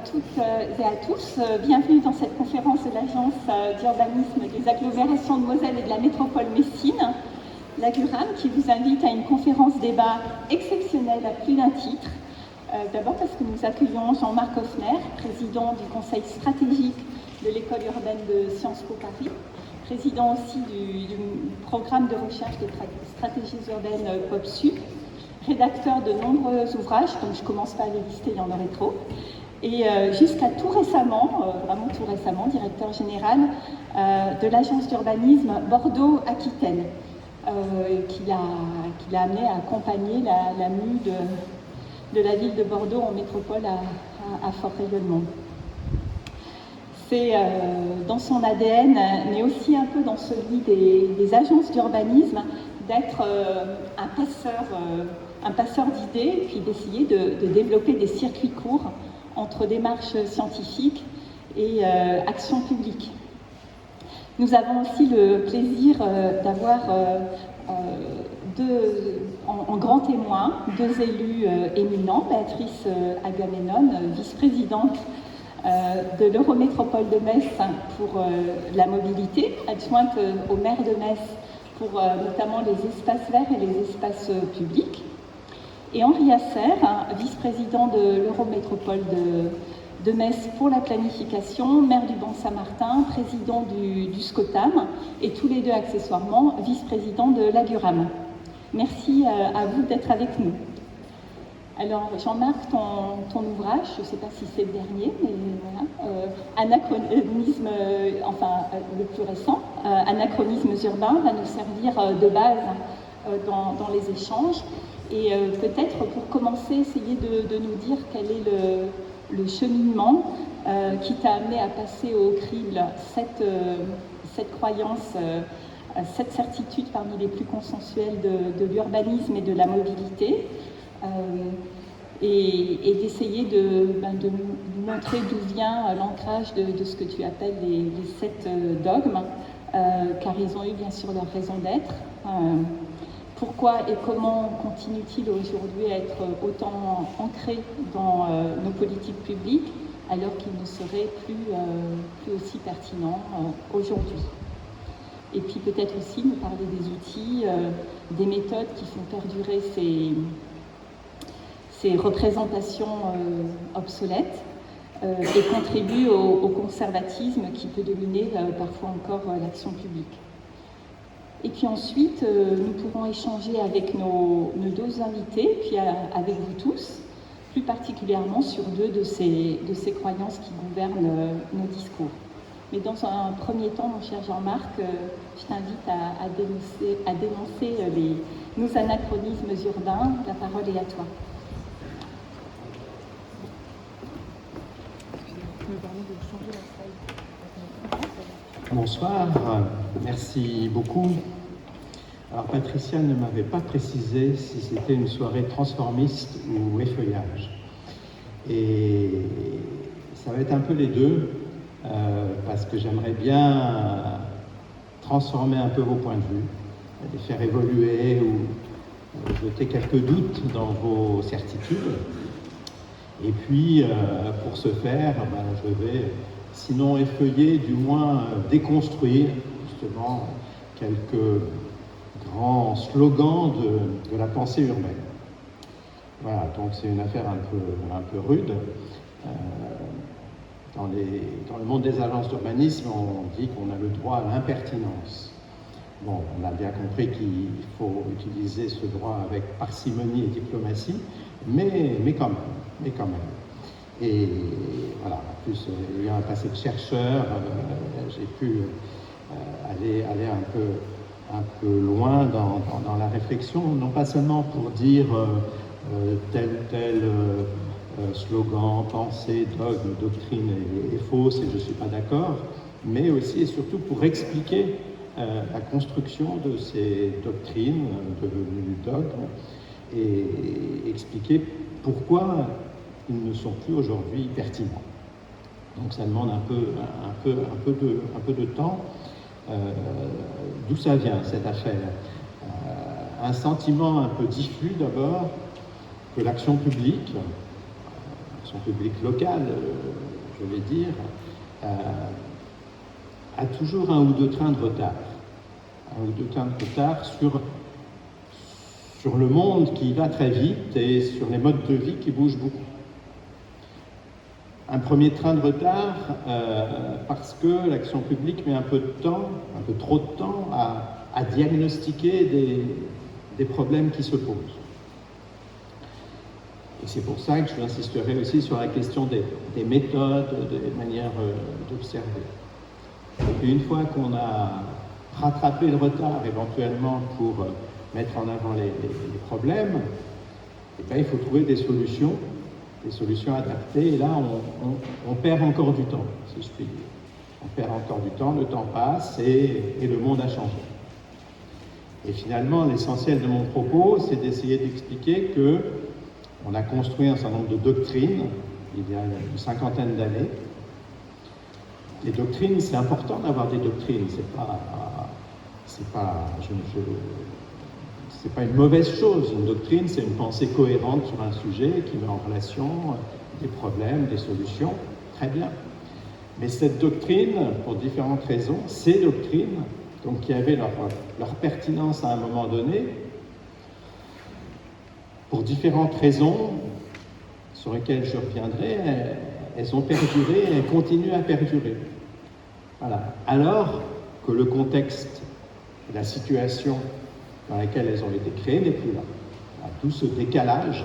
toutes et à tous. Bienvenue dans cette conférence de l'Agence d'urbanisme des agglomérations de Moselle et de la métropole Messine, l'AGURAM, qui vous invite à une conférence débat exceptionnelle à plus d'un titre. D'abord parce que nous accueillons Jean-Marc Hoffner, président du conseil stratégique de l'école urbaine de Sciences Po Paris, président aussi du programme de recherche des stratégies urbaines POPSU, rédacteur de nombreux ouvrages, donc je ne commence pas à les lister, il y en aurait trop, et jusqu'à tout récemment, vraiment tout récemment, directeur général de l'agence d'urbanisme Bordeaux-Aquitaine, qui l'a amené à accompagner la mue de la ville de Bordeaux en métropole à fort rayonnement. C'est dans son ADN, mais aussi un peu dans celui des agences d'urbanisme, d'être un passeur d'idées, puis d'essayer de développer des circuits courts entre démarches scientifiques et actions publiques. Nous avons aussi le plaisir d'avoir en grand témoin deux élus éminents, Béatrice Agamemnon, vice-présidente de l'Eurométropole de Metz pour la mobilité, adjointe au maire de Metz pour notamment les espaces verts et les espaces publics, et Henri Asser, vice-président de l'Eurométropole de Metz pour la planification, maire du Bon-Saint-Martin, président du SCOTAM, et tous les deux accessoirement vice-présidents de l'AGURAM. Merci à vous d'être avec nous. Alors Jean-Marc, ton ouvrage, je ne sais pas si c'est le dernier, mais voilà, Anachronisme, le plus récent, Anachronismes urbains, va nous servir de base dans les échanges. Et peut-être pour commencer, essayer de nous dire quel est le cheminement qui t'a amené à passer au crible cette croyance, cette certitude parmi les plus consensuelles de l'urbanisme et de la mobilité. Et d'essayer de nous montrer d'où vient l'ancrage de ce que tu appelles les 7 dogmes, car ils ont eu bien sûr leur raison d'être. Pourquoi et comment continuent-ils aujourd'hui à être autant ancrés dans nos politiques publiques alors qu'ils ne seraient plus aussi pertinents aujourd'hui? Et puis peut-être aussi nous parler des outils, des méthodes qui font perdurer ces représentations obsolètes et contribuent au conservatisme qui peut dominer parfois encore l'action publique. Et puis ensuite, nous pourrons échanger avec nos deux invités, puis avec vous tous, plus particulièrement sur deux de ces croyances qui gouvernent nos discours. Mais dans un premier temps, mon cher Jean-Marc, je t'invite à dénoncer nos anachronismes urbains. La parole est à toi. Bonsoir, merci beaucoup. Alors Patricia ne m'avait pas précisé si c'était une soirée transformiste ou effeuillage. Et ça va être un peu les deux, parce que j'aimerais bien transformer un peu vos points de vue, les faire évoluer ou jeter quelques doutes dans vos certitudes. Et puis, pour ce faire, je vais, sinon effeuiller, du moins déconstruire justement quelques grands slogans de la pensée urbaine. Voilà, donc c'est une affaire un peu rude. Dans le monde des agences d'urbanisme, on dit qu'on a le droit à l'impertinence. Bon, on a bien compris qu'il faut utiliser ce droit avec parcimonie et diplomatie, mais quand même. Et voilà, en plus, ayant un passé de chercheur, j'ai pu aller un peu loin dans la réflexion, non pas seulement pour dire tel slogan, pensée, dogme, doctrine est fausse et je ne suis pas d'accord, mais aussi et surtout pour expliquer la construction de ces doctrines devenues dogmes et expliquer pourquoi ils ne sont plus aujourd'hui pertinents. Donc ça demande un peu de temps. D'où ça vient cette affaire? Un sentiment un peu diffus d'abord que l'action publique, l'action publique locale, je vais dire, a toujours un ou deux trains de retard. Un ou deux trains de retard sur le monde qui va très vite et sur les modes de vie qui bougent beaucoup. Un premier train de retard parce que l'action publique met un peu de temps, un peu trop de temps, à diagnostiquer des problèmes qui se posent. Et c'est pour ça que j'insisterai aussi sur la question des méthodes, des manières d'observer. Et puis une fois qu'on a rattrapé le retard éventuellement pour mettre en avant les problèmes, eh bien, il faut trouver des solutions adaptées. Et là, on perd encore du temps, si je puis dire. On perd encore du temps, le temps passe et le monde a changé. Et finalement, l'essentiel de mon propos, c'est d'essayer d'expliquer que on a construit un certain nombre de doctrines il y a une cinquantaine d'années. Les doctrines, c'est important d'avoir des doctrines. C'est pas une mauvaise chose. Une doctrine, c'est une pensée cohérente sur un sujet qui met en relation des problèmes, des solutions. Très bien. Mais cette doctrine, pour différentes raisons, ces doctrines, donc qui avaient leur pertinence à un moment donné, pour différentes raisons sur lesquelles je reviendrai, elles ont perduré et elles continuent à perdurer. Voilà. Alors que le contexte, la situation dans laquelle elles ont été créées n'est plus là. Tout ce décalage,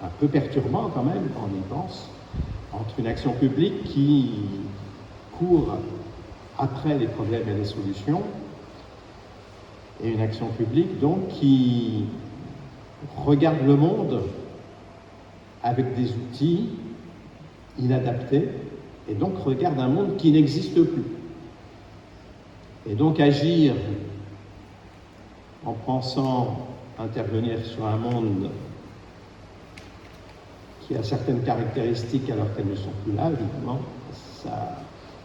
un peu perturbant quand même quand on y pense, entre une action publique qui court après les problèmes et les solutions, et une action publique donc qui regarde le monde avec des outils inadaptés, et donc regarde un monde qui n'existe plus. Et donc agir en pensant intervenir sur un monde qui a certaines caractéristiques alors qu'elles ne sont plus là, évidemment, ça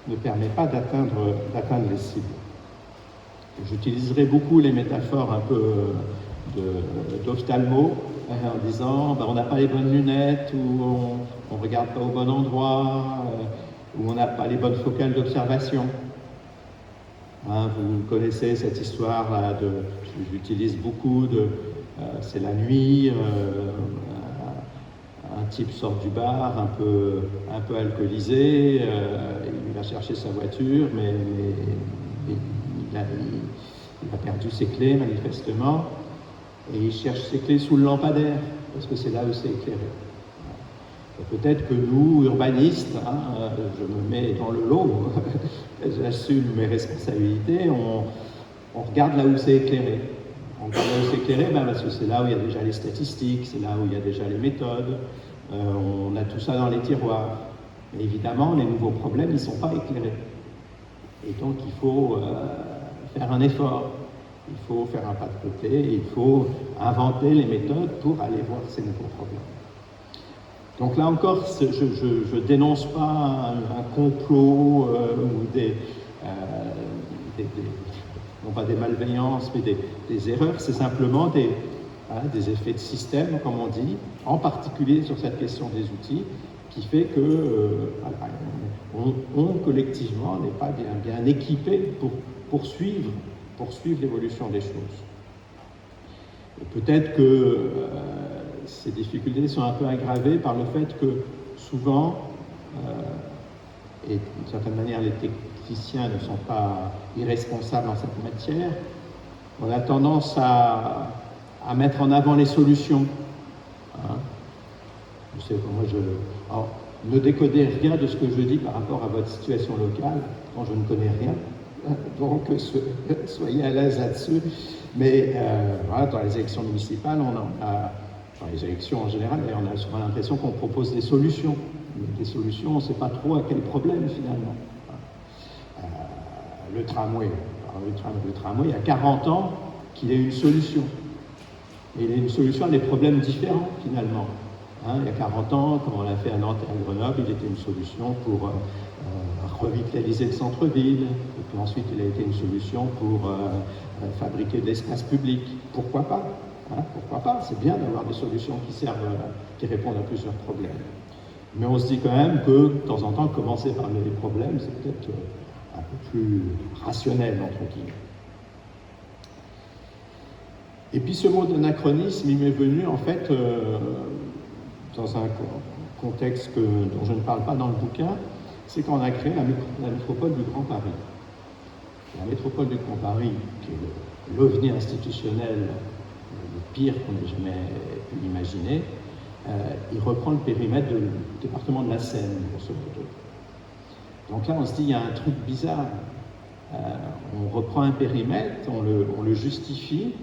ne permet pas d'atteindre les cibles. J'utiliserai beaucoup les métaphores un peu d'ophtalmo, en disant on n'a pas les bonnes lunettes, ou on ne regarde pas au bon endroit, ou on n'a pas les bonnes focales d'observation. Vous connaissez cette histoire-là, j'utilise beaucoup, c'est la nuit, un type sort du bar un peu alcoolisé, il va chercher sa voiture, mais il a perdu ses clés manifestement, et il cherche ses clés sous le lampadaire, parce que c'est là où c'est éclairé. Et peut-être que nous, urbanistes, je me mets dans le lot, j'assume mes responsabilités, on regarde là où c'est éclairé. On regarde là où c'est éclairé, parce que c'est là où il y a déjà les statistiques, c'est là où il y a déjà les méthodes, on a tout ça dans les tiroirs. Mais évidemment, les nouveaux problèmes, ils ne sont pas éclairés. Et donc, il faut faire un effort, il faut faire un pas de côté, il faut inventer les méthodes pour aller voir ces nouveaux problèmes. Donc là encore, je ne dénonce pas un complot ou non pas des malveillances, mais des erreurs, c'est simplement des effets de système, comme on dit, en particulier sur cette question des outils, qui fait que on collectivement n'est pas bien équipé pour poursuivre l'évolution des choses. Et peut-être que ces difficultés sont un peu aggravées par le fait que souvent, et d'une certaine manière les techniciens ne sont pas irresponsables en cette matière, on a tendance à mettre en avant les solutions. Je sais comment alors, ne décodez rien de ce que je dis par rapport à votre situation locale, dont je ne connais rien. Donc, soyez à l'aise là-dessus. Mais voilà, dans les élections municipales, dans les élections en général, on a souvent l'impression qu'on propose des solutions. Mais des solutions, on ne sait pas trop à quel problème finalement. Le tramway, il y a 40 ans qu'il ait une solution. Et il a une solution à des problèmes différents finalement. Il y a 40 ans, comme on l'a fait à Nantes et à Grenoble, il était une solution pour revitaliser le centre-ville. Et puis ensuite, il a été une solution pour fabriquer de l'espace public. Pourquoi pas? Pourquoi pas? C'est bien d'avoir des solutions qui répondent à plusieurs problèmes. Mais on se dit quand même que, de temps en temps, commencer par les problèmes, c'est peut-être un peu plus rationnel, entre guillemets. Et puis ce mot d'anachronisme, il m'est venu en fait dans un contexte dont je ne parle pas dans le bouquin, c'est quand on a créé la métropole du Grand Paris. La métropole du Grand Paris, qui est l'ovni institutionnel le pire qu'on ait jamais pu imaginer, il reprend le périmètre du département de la Seine, grosso modo. Donc là, on se dit, il y a un truc bizarre. On reprend un périmètre, on le justifie,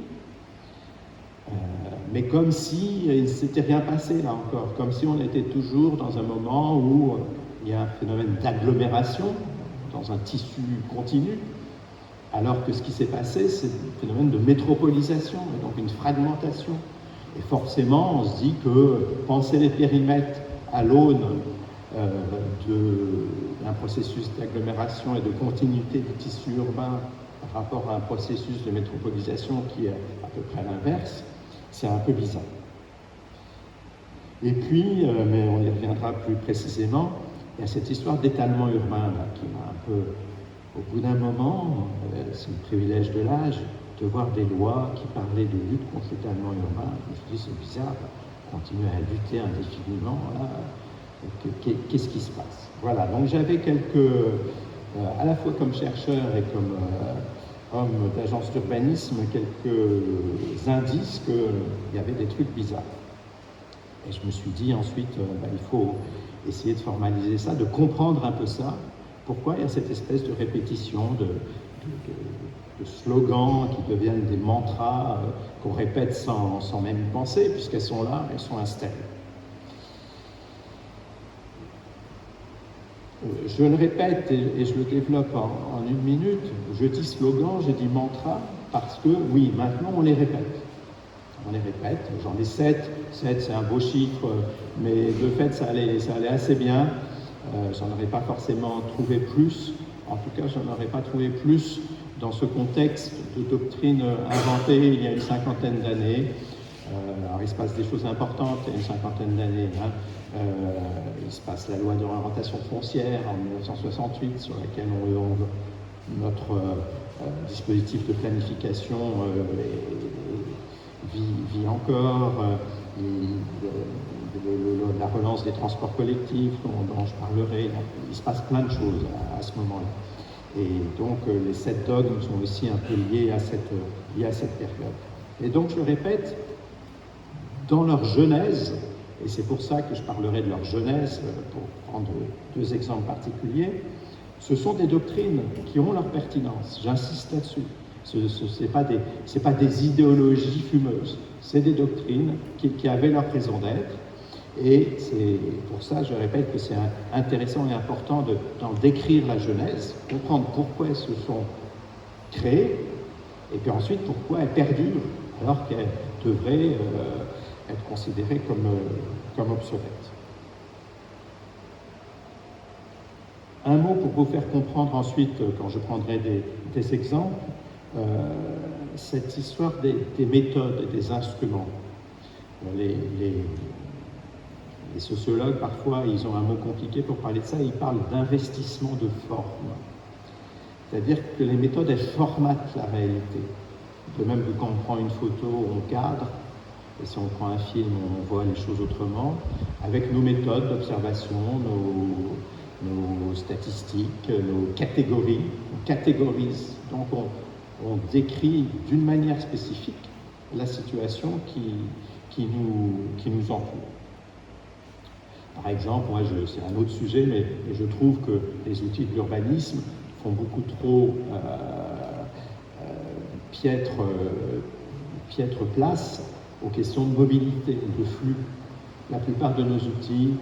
mais comme si il ne s'était rien passé là encore, comme si on était toujours dans un moment où il y a un phénomène d'agglomération, dans un tissu continu, alors que ce qui s'est passé, c'est un phénomène de métropolisation, et donc une fragmentation. Et forcément, on se dit que penser les périmètres à l'aune d'un processus d'agglomération et de continuité du tissu urbain par rapport à un processus de métropolisation qui est à peu près l'inverse, c'est un peu bizarre. Et puis, mais on y reviendra plus précisément, il y a cette histoire d'étalement urbain là, qui m'a un peu, au bout d'un moment, c'est le privilège de l'âge, de voir des lois qui parlaient de lutte contre l'étalement urbain. Je me suis dit, c'est bizarre, continuer à lutter indéfiniment, là, qu'est-ce qui se passe? Voilà, donc j'avais quelques, à la fois comme chercheur et comme homme d'agence d'urbanisme, quelques indices qu'il y avait des trucs bizarres. Et je me suis dit ensuite, il faut essayer de formaliser ça, de comprendre un peu ça, pourquoi il y a cette espèce de répétition, de slogans qui deviennent des mantras qu'on répète sans même y penser, puisqu'elles sont là, elles sont installées. Je le répète et je le développe en une minute, je dis slogan, je dis mantra, parce que oui, maintenant on les répète. On les répète, j'en ai 7 c'est un beau chiffre, mais de fait ça allait assez bien. J'en aurais pas forcément trouvé plus, en tout cas j'en aurais pas trouvé plus dans ce contexte de doctrine inventée il y a une cinquantaine d'années. Alors il se passe des choses importantes il y a une cinquantaine d'années. Il se passe la loi d'orientation foncière en 1968 sur laquelle notre dispositif de planification vit encore. La relance des transports collectifs dont je parlerai. Il se passe plein de choses à ce moment-là. Et donc les 7 dogmes sont aussi un peu liés à cette période. Et donc je le répète, dans leur genèse, et c'est pour ça que je parlerai de leur genèse, pour prendre 2 exemples particuliers, ce sont des doctrines qui ont leur pertinence, j'insiste là-dessus. Ce n'est pas des idéologies fumeuses, c'est des doctrines qui avaient leur raison d'être, et c'est pour ça, je répète, que c'est intéressant et important d'en décrire la genèse, comprendre pourquoi elles se sont créées, et puis ensuite pourquoi elles perdurent, alors qu'elles devraient être considérées comme obsolètes. Un mot pour vous faire comprendre ensuite, quand je prendrai des exemples, cette histoire des méthodes et des instruments. Les sociologues, parfois, ils ont un mot compliqué pour parler de ça, ils parlent d'investissement de forme. C'est-à-dire que les méthodes, elles formatent la réalité. De même que quand on prend une photo, on cadre, et si on prend un film, on voit les choses autrement. Avec nos méthodes d'observation, nos statistiques, nos catégories, on catégorise. Donc on décrit d'une manière spécifique la situation qui nous entoure. Par exemple, c'est un autre sujet, mais je trouve que les outils de l'urbanisme font beaucoup trop piètre place aux questions de mobilité, de flux. La plupart de nos outils,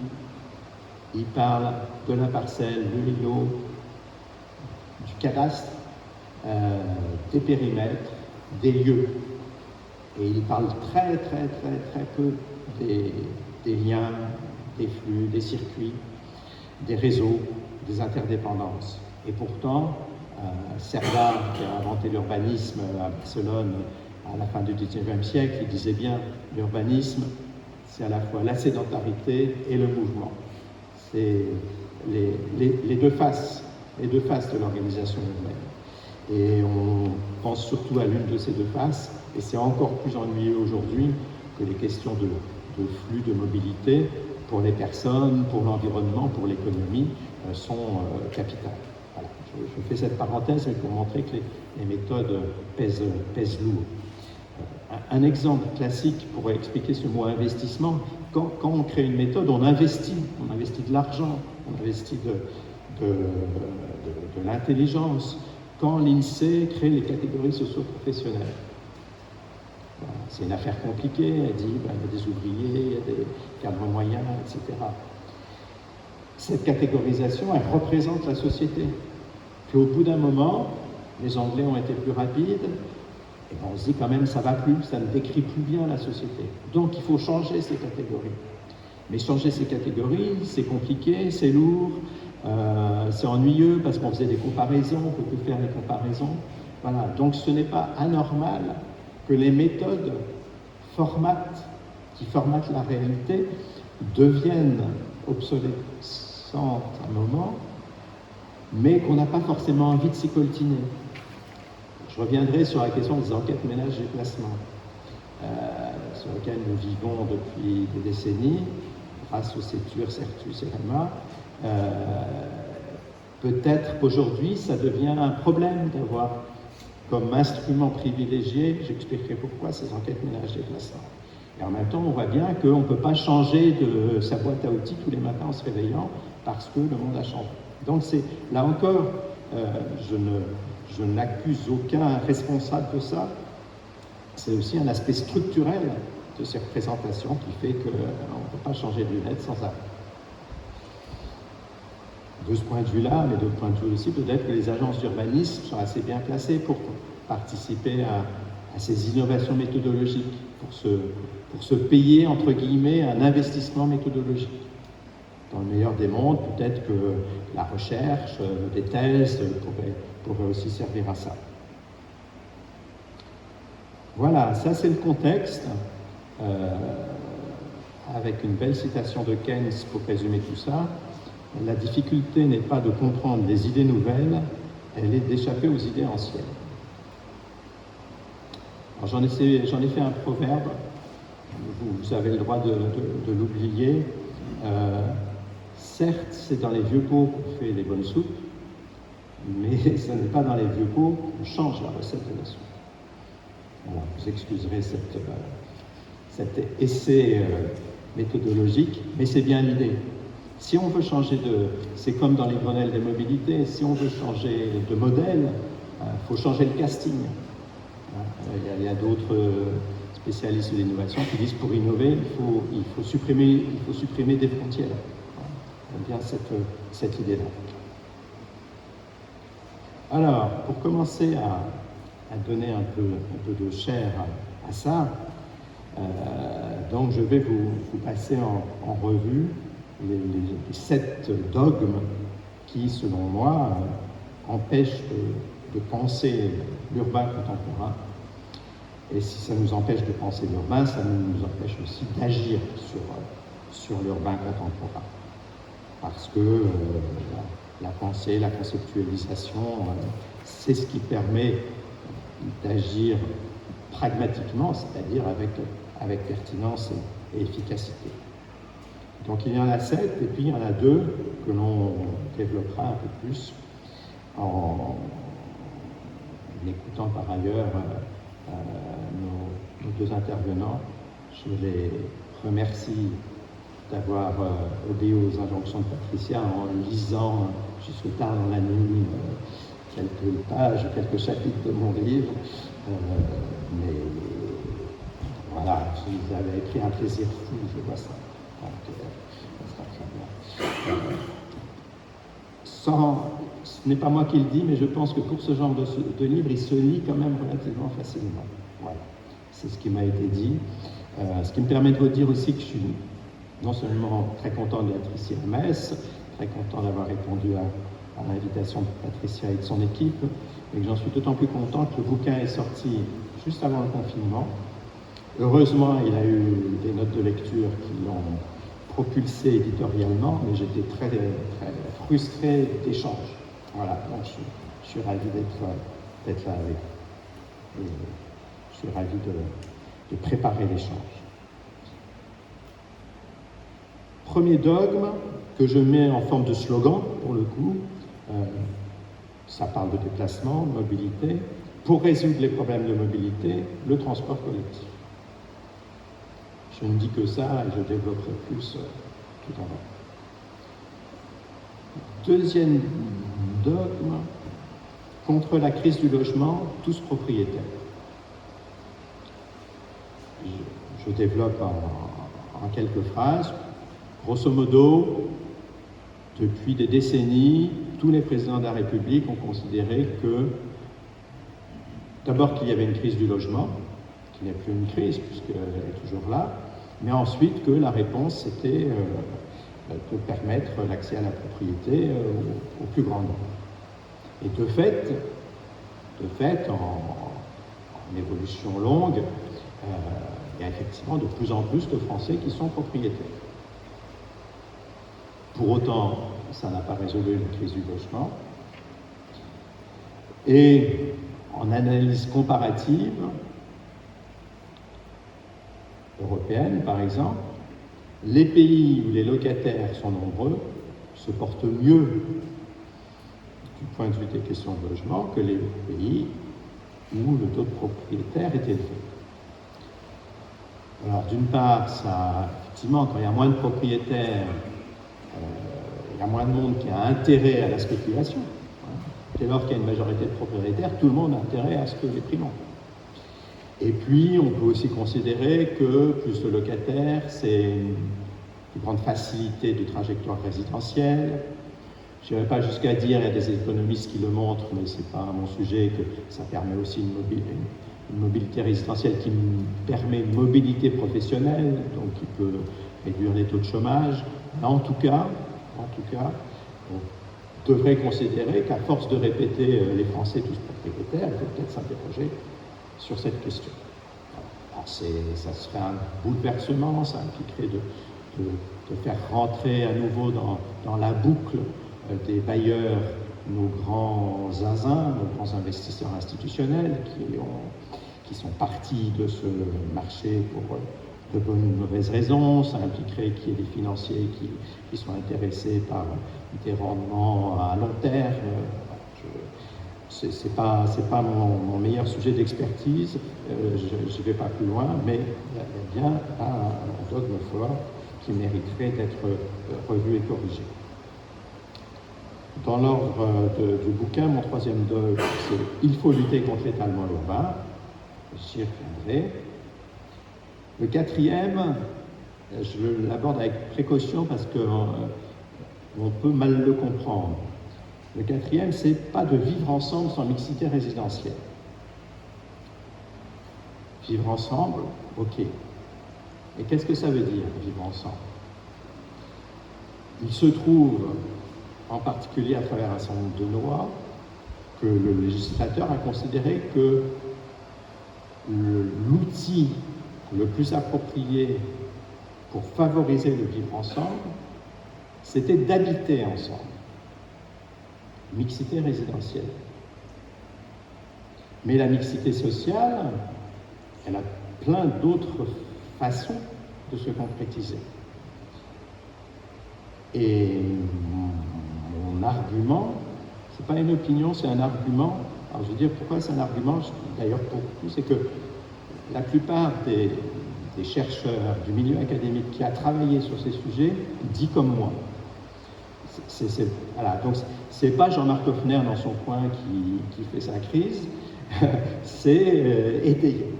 ils parlent de la parcelle, de l'îlot, du cadastre, des périmètres, des lieux. Et ils parlent très peu des liens, des flux, des circuits, des réseaux, des interdépendances. Et pourtant, Cerda, qui a inventé l'urbanisme à Barcelone à la fin du XIXe siècle, il disait bien l'urbanisme, c'est à la fois la sédentarité et le mouvement. c'est les deux faces de l'organisation humaine. Et on pense surtout à l'une de ces deux faces, et c'est encore plus ennuyeux aujourd'hui que les questions de flux de mobilité pour les personnes, pour l'environnement, pour l'économie sont capitales. Voilà. Je fais cette parenthèse pour montrer que les méthodes pèsent lourd. Un exemple classique pour expliquer ce mot investissement, quand on crée une méthode, on investit de l'argent, on investit de l'intelligence. Quand l'INSEE crée les catégories socio-professionnelles, c'est une affaire compliquée, elle dit il y a des ouvriers, il y a des cadres moyens, etc. Cette catégorisation, elle représente la société. Puis au bout d'un moment, les Anglais ont été plus rapides, et on se dit quand même ça va plus, ça ne décrit plus bien la société. Donc il faut changer ces catégories. Mais changer ces catégories, c'est compliqué, c'est lourd, c'est ennuyeux parce qu'on faisait des comparaisons, on ne peut plus faire les comparaisons. Voilà, donc ce n'est pas anormal que les méthodes qui formatent la réalité deviennent obsolètes à un moment, mais qu'on n'a pas forcément envie de s'y coltiner. Je reviendrai sur la question des enquêtes ménage-déplacement, sur lesquelles nous vivons depuis des décennies, grâce au CETUR, CERTUS et REMA. Peut-être qu'aujourd'hui, ça devient un problème d'avoir comme instrument privilégié, j'expliquerai pourquoi, ces enquêtes ménage-déplacement. Et en même temps, on voit bien qu'on ne peut pas changer de sa boîte à outils tous les matins en se réveillant parce que le monde a changé. Donc là encore, je n'accuse aucun responsable de ça. C'est aussi un aspect structurel de ces représentations qui fait qu'on ne peut pas changer de lunettes sans arrêt. De ce point de vue-là, mais d'autres points de vue aussi, peut-être que les agences d'urbanisme sont assez bien placées pour participer à ces innovations méthodologiques, pour se payer, entre guillemets, un investissement méthodologique. Dans le meilleur des mondes, peut-être que la recherche, des thèses pourraient aussi servir à ça. Voilà, ça c'est le contexte, avec une belle citation de Keynes pour résumer tout ça. La difficulté n'est pas de comprendre les idées nouvelles, elle est d'échapper aux idées anciennes. Alors j'en ai fait un proverbe, vous avez le droit de l'oublier. Certes, c'est dans les vieux pots qu'on fait les bonnes soupes, mais ce n'est pas dans les vieux pots qu'on change la recette de la soupe. Voilà, vous excuserez cet essai méthodologique, mais c'est bien l'idée. Si on veut changer c'est comme dans les Grenelles des mobilités, si on veut changer de modèle, il faut changer le casting. Il y a d'autres spécialistes de l'innovation qui disent pour innover, il faut supprimer des frontières. J'aime bien cette idée-là. Alors, pour commencer à donner un peu de chair à ça, donc je vais vous passer en revue les 7 dogmes qui, selon moi, empêchent de penser l'urbain contemporain. Et si ça nous empêche de penser l'urbain, ça nous empêche aussi d'agir sur l'urbain contemporain. Parce que la pensée, la conceptualisation, c'est ce qui permet d'agir pragmatiquement, c'est-à-dire avec pertinence et efficacité. Donc il y en a 7, et puis il y en a 2 que l'on développera un peu plus en écoutant par ailleurs nos 2 intervenants. Je les remercie d'avoir obéi aux injonctions de Patricia en lisant jusque tard dans la nuit quelques pages, quelques chapitres de mon livre. Mais voilà, ils avaient pris un plaisir fou, je vois ça. Ce n'est pas moi qui le dis, mais je pense que pour ce genre de livre, il se lit quand même relativement facilement. Voilà, c'est ce qui m'a été dit. Ce qui me permet de vous dire aussi que je suis non seulement très content d'être ici à Metz, très content d'avoir répondu à l'invitation de Patricia et de son équipe, mais que j'en suis d'autant plus content que le bouquin est sorti juste avant le confinement. Heureusement, il a eu des notes de lecture qui l'ont propulsé éditorialement, mais j'étais très, très frustré d'échanges. Voilà, donc je suis ravi d'être là avec vous. Et je suis ravi de préparer l'échange. Premier dogme que je mets en forme de slogan, pour le coup, ça parle de déplacement, de mobilité. Pour résoudre les problèmes de mobilité, le transport collectif. Je ne dis que ça et je développerai plus tout à l'heure. Deuxième dogme, contre la crise du logement, tous propriétaires. Je développe en quelques phrases. Grosso modo, depuis des décennies, tous les présidents de la République ont considéré que, d'abord qu'il y avait une crise du logement, qui n'est plus une crise puisqu'elle est toujours là, mais ensuite que la réponse c'était de permettre l'accès à la propriété au plus grand nombre. Et de fait en évolution longue, il y a effectivement de plus en plus de Français qui sont propriétaires. Pour autant, ça n'a pas résolu la crise du logement. Et en analyse comparative, européenne par exemple, les pays où les locataires sont nombreux se portent mieux du point de vue des questions de logement que les pays où le taux de propriétaires est élevé. Alors d'une part, ça, effectivement, quand il y a moins de propriétaires, il y a moins de monde qui a intérêt à la spéculation. Dès lors qu'il y a une majorité de propriétaires, tout le monde a intérêt à ce que les prix montent. Et puis, on peut aussi considérer que plus de locataires, c'est une plus grande facilité de trajectoire résidentielle. Je n'irai pas jusqu'à dire, il y a des économistes qui le montrent, mais ce n'est pas mon sujet, que ça permet aussi une mobilité résidentielle qui permet une mobilité professionnelle, donc qui peut réduire les taux de chômage. En tout cas, on devrait considérer qu'à force de répéter les Français tous propriétaires, il faut peut-être s'interroger sur cette question. Alors ça serait un bouleversement, ça impliquerait de faire rentrer à nouveau dans la boucle des bailleurs nos grands zinzins, nos grands investisseurs institutionnels qui sont partis de ce marché pour de bonnes ou de mauvaises raisons. Ça impliquerait qu'il y ait des financiers qui sont intéressés par des rendements à long terme. C'est pas mon meilleur sujet d'expertise, je ne vais pas plus loin, mais il y a bien un dogme fort qui mériterait d'être revu et corrigé. Dans l'ordre du bouquin, mon troisième dogme, c'est « Il faut lutter contre l'étalement urbain », j'y reviendrai. Le quatrième, je l'aborde avec précaution parce qu'on peut mal le comprendre. Le quatrième, c'est pas de vivre ensemble sans mixité résidentielle. Vivre ensemble, ok. Et qu'est-ce que ça veut dire, vivre ensemble? Il se trouve, en particulier à travers un certain nombre de lois, que le législateur a considéré que l'outil le plus approprié pour favoriser le vivre ensemble, c'était d'habiter ensemble. Mixité résidentielle. Mais la mixité sociale, elle a plein d'autres façons de se concrétiser. Et mon argument, c'est pas une opinion, c'est un argument. Alors je veux dire pourquoi c'est un argument, d'ailleurs pour tout, c'est que la plupart des chercheurs du milieu académique qui a travaillé sur ces sujets dit comme moi. Voilà, donc c'est pas Jean-Marc Hoffner dans son coin qui fait sa crise, c'est étayé.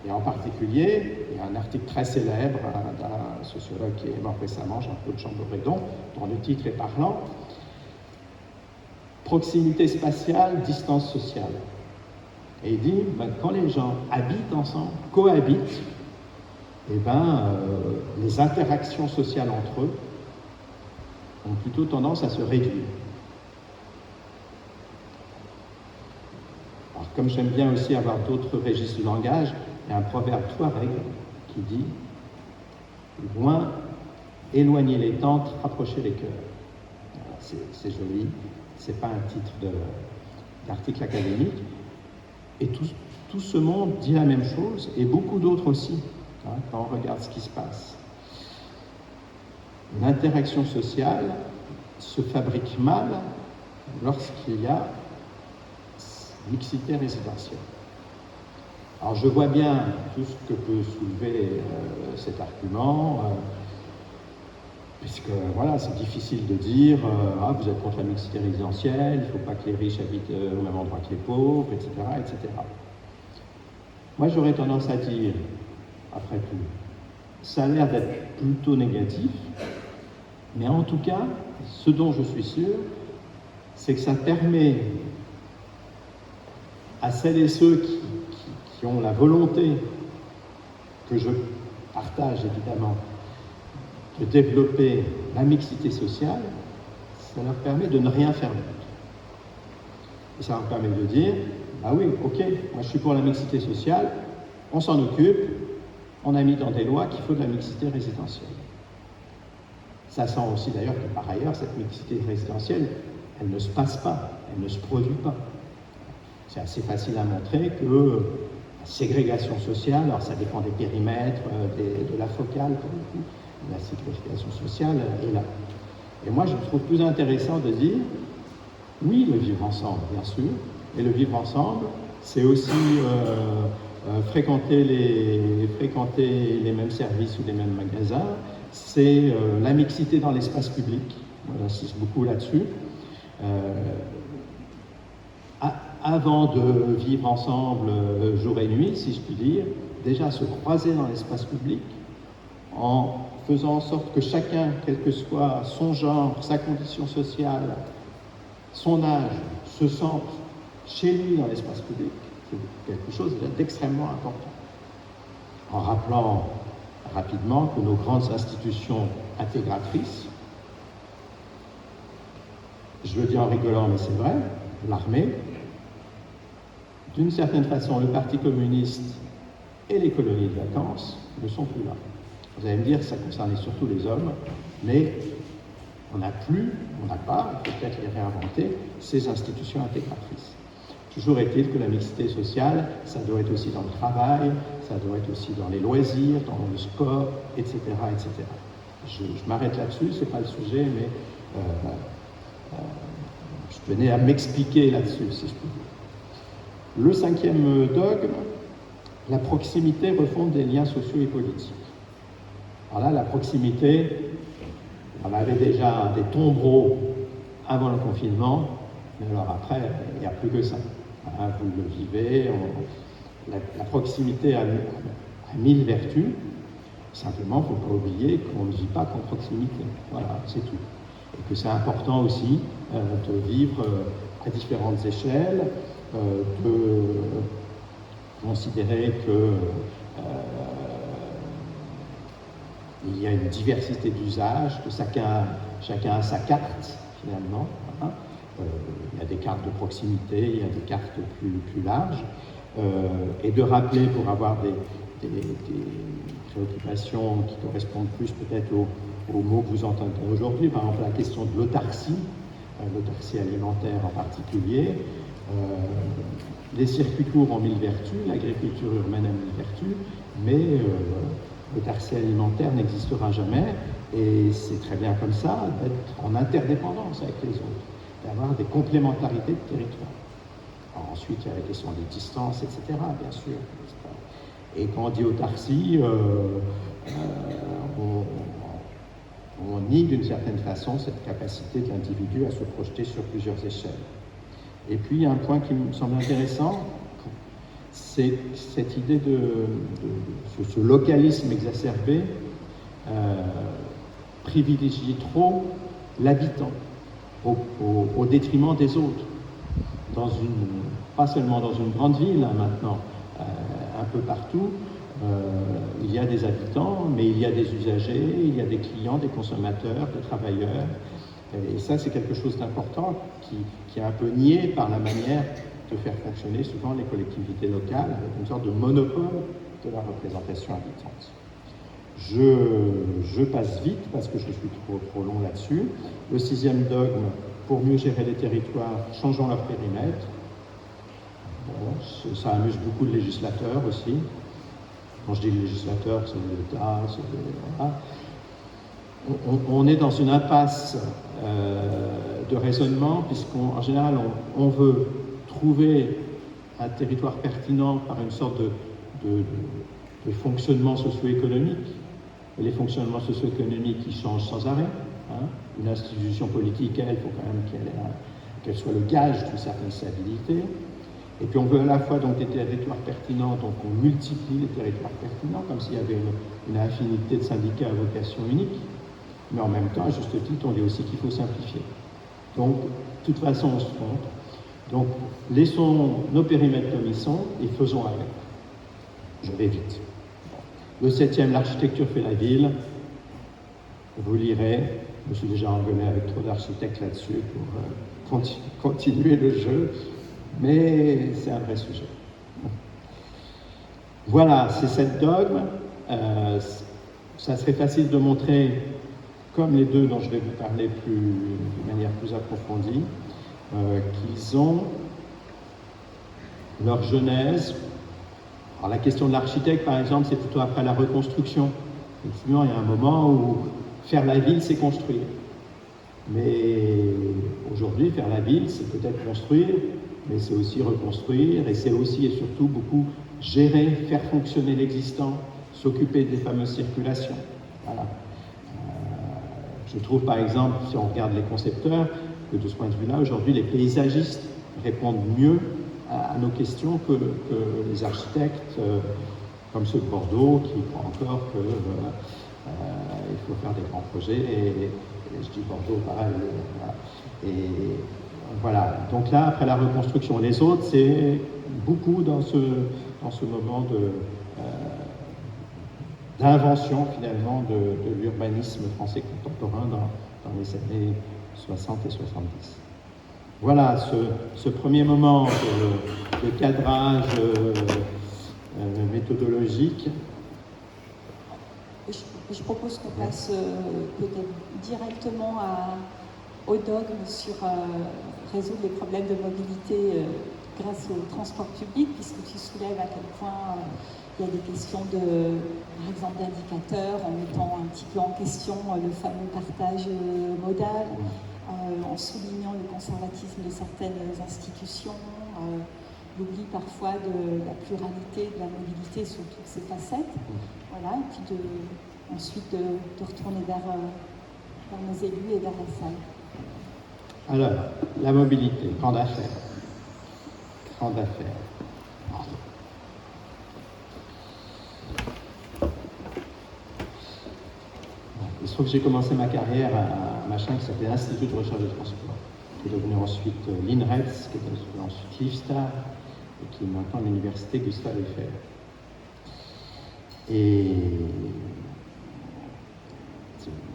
Et en particulier, il y a un article très célèbre d'un sociologue qui est mort récemment, Jean-Claude Chamboredon, dont le titre est parlant, « Proximité spatiale, distance sociale ». Et il dit, quand les gens habitent ensemble, cohabitent, les interactions sociales entre eux ont plutôt tendance à se réduire. Alors, comme j'aime bien aussi avoir d'autres registres de langage, il y a un proverbe touareg qui dit « Loin éloigner les tentes, rapprocher les cœurs. C'est joli, c'est pas un titre d'article académique. Et tout ce monde dit la même chose, et beaucoup d'autres aussi, hein, quand on regarde ce qui se passe. L'interaction sociale se fabrique mal lorsqu'il y a mixité résidentielle. Alors je vois bien tout ce que peut soulever cet argument, puisque voilà, c'est difficile de dire vous êtes contre la mixité résidentielle, il ne faut pas que les riches habitent au même endroit que les pauvres, etc., etc. Moi j'aurais tendance à dire, après tout, ça a l'air d'être plutôt négatif, mais en tout cas, ce dont je suis sûr, c'est que ça permet à celles et ceux qui ont la volonté, que je partage évidemment, de développer la mixité sociale, ça leur permet de ne rien faire d'autre. Et ça leur permet de dire, ah oui, ok, moi je suis pour la mixité sociale, on s'en occupe, on a mis dans des lois qu'il faut de la mixité résidentielle. Ça sent aussi d'ailleurs que par ailleurs, cette mixité résidentielle, elle ne se passe pas, elle ne se produit pas. C'est assez facile à montrer que la ségrégation sociale, alors ça dépend des périmètres, de la focale pour le coup, la ségrégation sociale est là. Et moi, je trouve plus intéressant de dire, oui, le vivre ensemble, bien sûr, et le vivre ensemble, c'est aussi fréquenter les mêmes services ou les mêmes magasins, c'est la mixité dans l'espace public, moi j'insiste beaucoup là-dessus. Avant de vivre ensemble jour et nuit, si je puis dire, déjà se croiser dans l'espace public, en faisant en sorte que chacun, quel que soit son genre, sa condition sociale, son âge, se sente chez lui dans l'espace public, c'est quelque chose d'extrêmement important. En rappelant rapidement que nos grandes institutions intégratrices, je le dis en rigolant, mais c'est vrai, l'armée, d'une certaine façon, le Parti communiste et les colonies de vacances ne sont plus là. Vous allez me dire que ça concernait surtout les hommes, mais on n'a pas, il faut peut-être les réinventer, ces institutions intégratrices. Toujours est-il que la mixité sociale, ça doit être aussi dans le travail, ça doit être aussi dans les loisirs, dans le sport, etc., etc. Je m'arrête là-dessus, c'est pas le sujet, mais je tenais à m'expliquer là-dessus, si je peux dire. Le cinquième dogme, la proximité refonde des liens sociaux et politiques. Alors là, la proximité, on avait déjà des tombereaux avant le confinement, mais alors après, il n'y a plus que ça. Vous le vivez, la proximité a 1000 vertus, simplement, il ne faut pas oublier qu'on ne vit pas qu'en proximité. Voilà, c'est tout. Et que c'est important aussi de vivre à différentes échelles, de considérer que il y a une diversité d'usages, que chacun a sa carte, finalement. Hein. Il y a des cartes de proximité, il y a des cartes plus larges. Et de rappeler, pour avoir des préoccupations qui correspondent plus peut-être aux mots que vous entendez aujourd'hui, par exemple la question de l'autarcie alimentaire en particulier. Les circuits courts ont 1000 vertus, l'agriculture urbaine a 1000 vertus, mais l'autarcie alimentaire n'existera jamais, et c'est très bien comme ça, d'être en interdépendance avec les autres, d'avoir des complémentarités de territoire. Alors ensuite, il y a la question des distances, etc., bien sûr. Et quand on dit autarcie, on nie d'une certaine façon cette capacité de l'individu à se projeter sur plusieurs échelles. Et puis, il y a un point qui me semble intéressant, c'est cette idée de ce localisme exacerbé privilégie trop l'habitant au détriment des autres. Pas seulement dans une grande ville, hein, maintenant, un peu partout, il y a des habitants, mais il y a des usagers, il y a des clients, des consommateurs, des travailleurs. Et ça, c'est quelque chose d'important qui est un peu nié par la manière de faire fonctionner souvent les collectivités locales, avec une sorte de monopole de la représentation habitante. Je passe vite parce que je suis trop long là-dessus. Le 6e dogme, pour mieux gérer les territoires, changeons leur périmètre. Bon, ça amuse beaucoup de législateurs aussi. Quand je dis législateur, c'est l'État, voilà. On est dans une impasse de raisonnement, puisqu'en général, on veut trouver un territoire pertinent par une sorte de fonctionnement socio-économique. Et les fonctionnements socio-économiques, ils changent sans arrêt. Hein. Une institution politique, il faut quand même qu'elle soit le gage d'une certaine stabilité. Et puis on veut à la fois donc des territoires pertinents, donc on multiplie les territoires pertinents, comme s'il y avait une infinité de syndicats à vocation unique. Mais en même temps, à juste titre, on dit aussi qu'il faut simplifier. Donc, de toute façon, on se trompe. Donc, laissons nos périmètres comme ils sont et faisons avec. Je vais vite. Le 7e, l'architecture fait la ville. Vous lirez. Je me suis déjà engueulé avec trop d'architectes là-dessus pour continuer le jeu. Mais c'est un vrai sujet. Voilà, c'est 7 dogmes. Ça serait facile de montrer, comme les deux dont je vais vous parler de manière plus approfondie, qu'ils ont leur genèse. Alors la question de l'architecte, par exemple, c'est plutôt après la reconstruction. Effectivement, il y a un moment où faire la ville, c'est construire. Mais aujourd'hui, faire la ville, c'est peut-être construire, mais c'est aussi reconstruire, et c'est aussi et surtout beaucoup gérer, faire fonctionner l'existant, s'occuper des fameuses circulations. Voilà. Je trouve par exemple, si on regarde les concepteurs, que de ce point de vue-là, aujourd'hui, les paysagistes répondent mieux à nos questions que les architectes, comme ceux de Bordeaux, qui croient encore qu'il faut faire des grands projets, et je dis Bordeaux, pareil. Voilà. Et voilà. Donc là, après la reconstruction, les autres, c'est beaucoup dans ce moment d'invention finalement de l'urbanisme français contemporain dans les années 60 et 70. Voilà ce premier moment de cadrage méthodologique. Je propose qu'on passe peut-être directement au dogme sur résoudre les problèmes de mobilité grâce au transport public, puisque tu soulèves à quel point il y a des questions par exemple, d'indicateurs, en mettant un petit peu en question le fameux partage modal, en soulignant le conservatisme de certaines institutions, l'oubli parfois de la pluralité de la mobilité sous toutes ses facettes. Voilà, et puis ensuite de retourner vers nos élus et vers la salle. Alors, la mobilité, grande affaire. Grande affaire. Il se trouve que j'ai commencé ma carrière à un machin qui s'appelait l'Institut de recherche de transport, qui est devenu ensuite l'INRETS, qui est devenu ensuite l'IFSTAR, et qui est maintenant l'université Gustave Eiffel. Et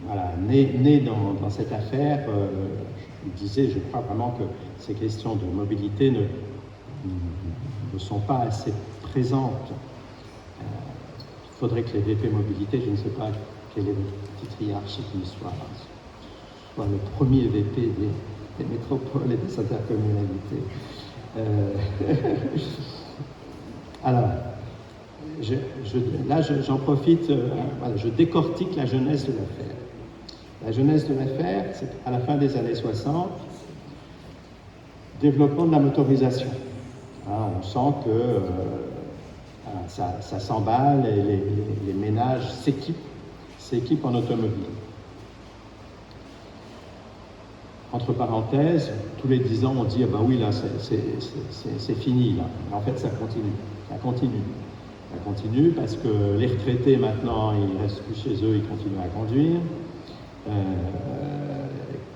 voilà, né dans cette affaire, je disais, je crois vraiment que ces questions de mobilité ne sont pas assez présentes. Il faudrait que les VP mobilité, je ne sais pas quel est le titre hiérarchique, soit le premier VP des métropoles et des intercommunalités. Alors, là, j'en profite, voilà, je décortique la genèse de l'affaire. La genèse de l'affaire, c'est à la fin des années 60, développement de la motorisation. Hein, on sent que ça s'emballe et les ménages s'équipent en automobile. Entre parenthèses, tous les 10 ans, on dit, ah ben oui, là, c'est fini, là. Mais en fait, ça continue parce que les retraités, maintenant, ils restent plus chez eux, ils continuent à conduire.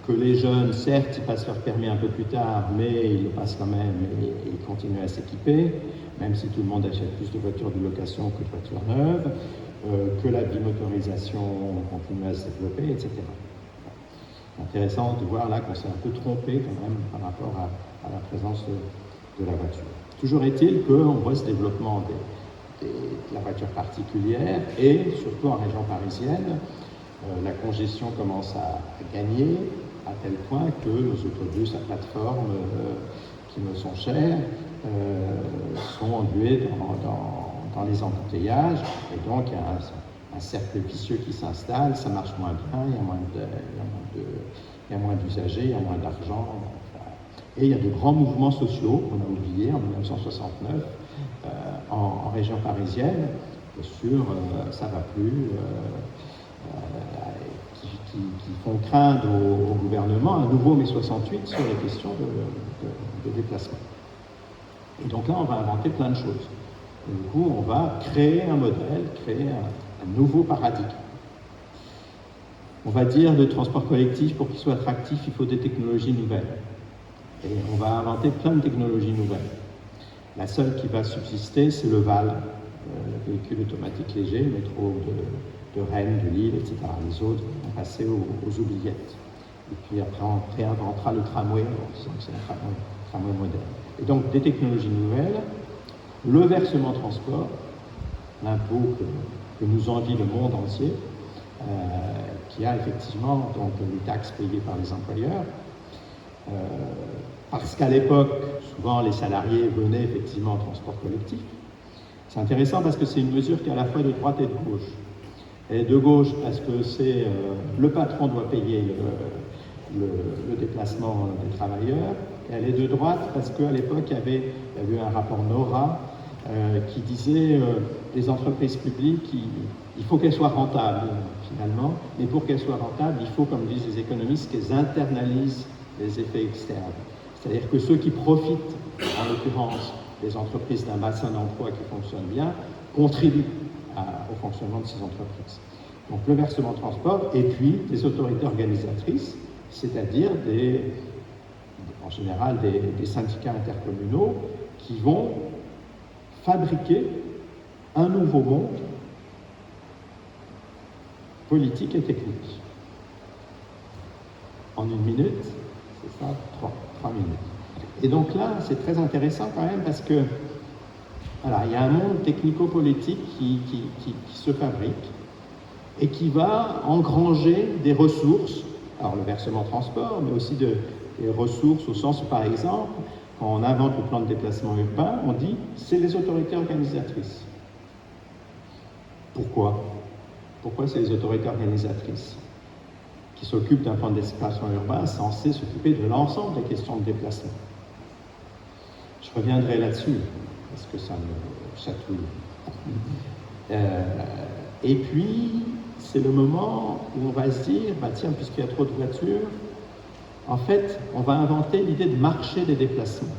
Que les jeunes, certes, ils passent leur permis un peu plus tard, mais ils le passent quand même et ils continuent à s'équiper, même si tout le monde achète plus de voitures de location que de voitures neuves, que la bimotorisation continue à se développer, etc. C'est intéressant de voir là qu'on s'est un peu trompé quand même par rapport à la présence de la voiture. Toujours est-il qu'on voit ce développement de la voiture particulière, et surtout en région parisienne, la congestion commence à gagner, à tel point que nos autobus à plateforme, qui me sont chers, sont englués dans les embouteillages, et donc il y a un cercle vicieux qui s'installe, ça marche moins bien, il y a moins d'usagers, il y a moins d'argent. Et il y a de grands mouvements sociaux qu'on a oubliés en 1969 en région parisienne sur ça va plus, qui font craindre au gouvernement un nouveau mai 68 sur les questions de déplacement. Et donc là, on va inventer plein de choses. Et du coup, on va créer un modèle, créer un nouveau paradigme. On va dire le transport collectif, pour qu'il soit attractif, il faut des technologies nouvelles. Et on va inventer plein de technologies nouvelles. La seule qui va subsister, c'est le VAL, le véhicule automatique léger, le métro de Rennes, de Lille, etc. Les autres vont passer aux oubliettes. Et puis après, on réinventera le tramway, en disant que c'est un tramway moderne. Et donc, des technologies nouvelles, le versement transport, l'impôt que nous envie le monde entier, qui a effectivement donc une taxe payée par les employeurs, parce qu'à l'époque, souvent les salariés venaient effectivement en transport collectif. C'est intéressant parce que c'est une mesure qui est à la fois de droite et de gauche. Elle est de gauche parce que c'est le patron doit payer le déplacement des travailleurs. Et elle est de droite parce qu'à l'époque, il y avait eu un rapport NORA qui disait les entreprises publiques, il faut qu'elles soient rentables finalement, mais pour qu'elles soient rentables, il faut, comme disent les économistes, qu'elles internalisent les effets externes. C'est-à-dire que ceux qui profitent, en l'occurrence des entreprises d'un bassin d'emploi qui fonctionne bien, contribuent au fonctionnement de ces entreprises. Donc le versement transport, et puis des autorités organisatrices, c'est-à-dire en général des syndicats intercommunaux qui vont fabriquer un nouveau monde politique et technique. En une minute, c'est ça, 3 minutes. Et donc là, c'est très intéressant quand même parce que voilà, il y a un monde technico-politique qui se fabrique et qui va engranger des ressources, alors le versement transport, mais aussi des ressources au sens où, par exemple, quand on invente le plan de déplacement urbain, on dit c'est les autorités organisatrices. Pourquoi? Pourquoi c'est les autorités organisatrices qui s'occupent d'un plan de déplacement urbain censé s'occuper de l'ensemble des questions de déplacement? Je reviendrai là-dessus, parce que ça me chatouille. Et puis, c'est le moment où on va se dire, bah tiens, puisqu'il y a trop de voitures, en fait, on va inventer l'idée de marché des déplacements.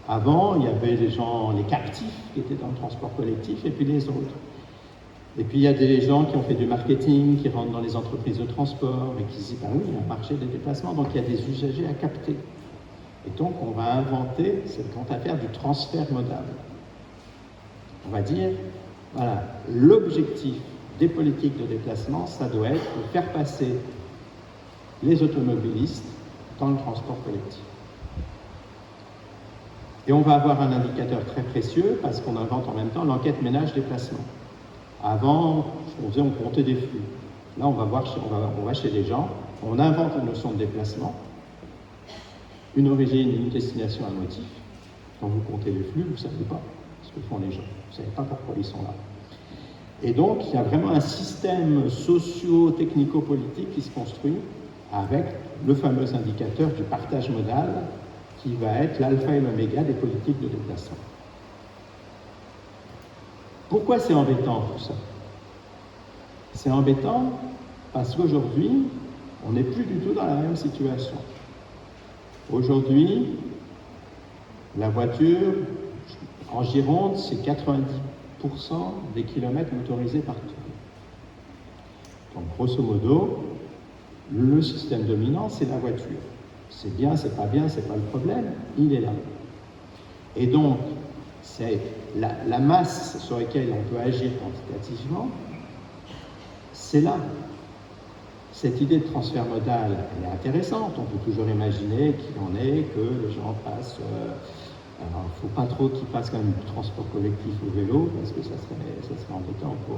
Avant, il y avait les gens, les captifs qui étaient dans le transport collectif, et puis les autres. Et puis il y a des gens qui ont fait du marketing, qui rentrent dans les entreprises de transport, et qui se disent, bah oui, il y a un marché des déplacements, donc il y a des usagers à capter. Et donc, on va inventer cette grande affaire du transfert modal. On va dire, voilà, l'objectif des politiques de déplacement, ça doit être de faire passer les automobilistes dans le transport collectif. Et on va avoir un indicateur très précieux parce qu'on invente en même temps l'enquête ménage-déplacement. Avant, on comptait des flux. Là, on va chez les gens, on invente une notion de déplacement, une origine, une destination, un motif. Quand vous comptez les flux, vous ne savez pas ce que font les gens. Vous ne savez pas pourquoi ils sont là. Et donc, il y a vraiment un système socio-technico-politique qui se construit avec le fameux indicateur du partage modal qui va être l'alpha et l'oméga des politiques de déplacement. Pourquoi c'est embêtant tout ça? C'est embêtant parce qu'aujourd'hui, on n'est plus du tout dans la même situation. Aujourd'hui, la voiture, en Gironde, c'est 90% des kilomètres motorisés partout. Donc, grosso modo, le système dominant, c'est la voiture. C'est bien, c'est pas le problème, il est là. Et donc, c'est la masse sur laquelle on peut agir quantitativement, c'est là. Cette idée de transfert modal, elle est intéressante. On peut toujours imaginer qu'il en est que les gens passent Alors, il ne faut pas trop qu'ils passent quand même du transport collectif au vélo, parce que ça serait embêtant pour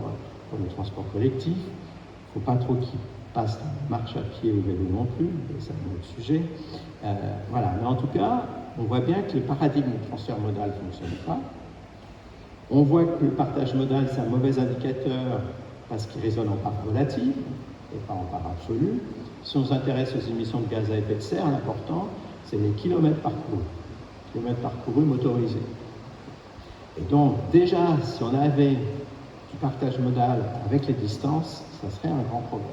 le transport collectif. Il ne faut pas trop qu'ils passent la marche à pied au vélo non plus, c'est un autre sujet. Voilà, mais en tout cas, on voit bien que le paradigme du transfert modal ne fonctionne pas. On voit que le partage modal, c'est un mauvais indicateur parce qu'il résonne en part relative et pas en part absolue. Si on s'intéresse aux émissions de gaz à effet de serre, l'important, c'est les kilomètres parcourus motorisés. Et donc, déjà, si on avait du partage modal avec les distances, ça serait un grand problème.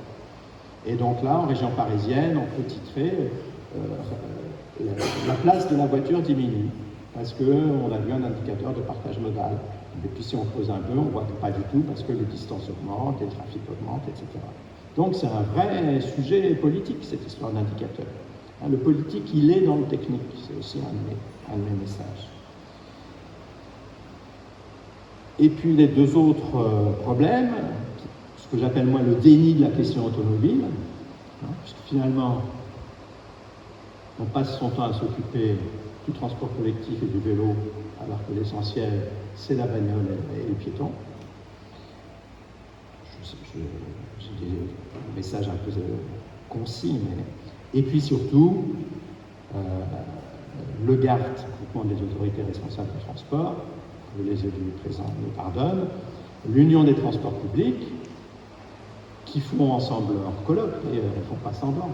Et donc là, en région parisienne, on peut titrer la place de la voiture diminue, parce qu'on a vu un indicateur de partage modal. Et puis si on creuse un peu, on voit que pas du tout, parce que les distances augmentent, les trafics augmentent, etc. Donc c'est un vrai sujet politique, cette histoire d'indicateur. Le politique, il est dans le technique, c'est aussi un de mes messages. Et puis les deux autres problèmes, ce que j'appelle moi le déni de la question automobile, puisque finalement, on passe son temps à s'occuper du transport collectif et du vélo, alors que l'essentiel, c'est la bagnole et le piéton. J'ai des messages un peu concis, mais... Et puis surtout, le GART, groupement des autorités responsables du transport, que les élus présents me pardonnent, l'Union des transports publics, qui font ensemble leur colloque, et ils ne font pas semblant.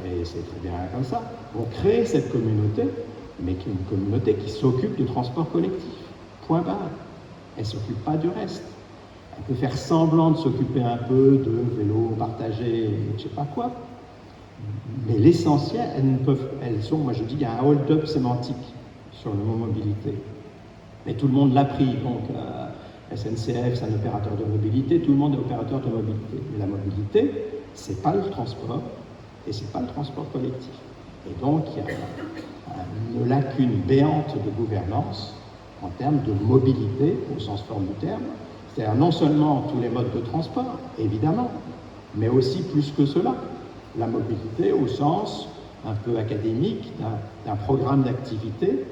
Et c'est très bien comme ça. On crée cette communauté, mais qui est une communauté qui s'occupe du transport collectif. Point barre. Elle ne s'occupe pas du reste. Elle peut faire semblant de s'occuper un peu de vélo partagé, et je ne sais pas quoi. Mais l'essentiel, elles sont, moi je dis, il y a un hold-up sémantique sur le mot mobilité. Et tout le monde l'a pris. Donc, SNCF, c'est un opérateur de mobilité, tout le monde est opérateur de mobilité. Mais la mobilité, c'est pas le transport, et c'est pas le transport collectif. Et donc, il y a une lacune béante de gouvernance en termes de mobilité, au sens fort du terme. C'est-à-dire non seulement tous les modes de transport, évidemment, mais aussi plus que cela. La mobilité au sens un peu académique d'un programme d'activité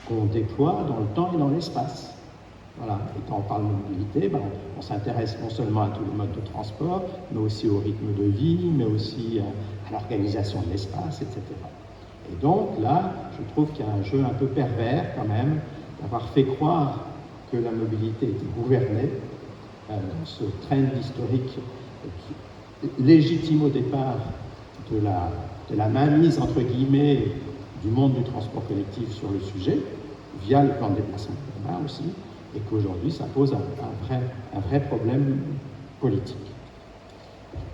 qu'on déploie dans le temps et dans l'espace. Voilà. Et quand on parle de mobilité, on s'intéresse non seulement à tous les modes de transport, mais aussi au rythme de vie, mais aussi à l'organisation de l'espace, etc. Et donc là, je trouve qu'il y a un jeu un peu pervers quand même, d'avoir fait croire que la mobilité était gouvernée dans ce trend historique légitime au départ de la mainmise, entre guillemets, du monde du transport collectif sur le sujet, via le plan de déplacement urbain aussi, et qu'aujourd'hui ça pose un vrai problème politique.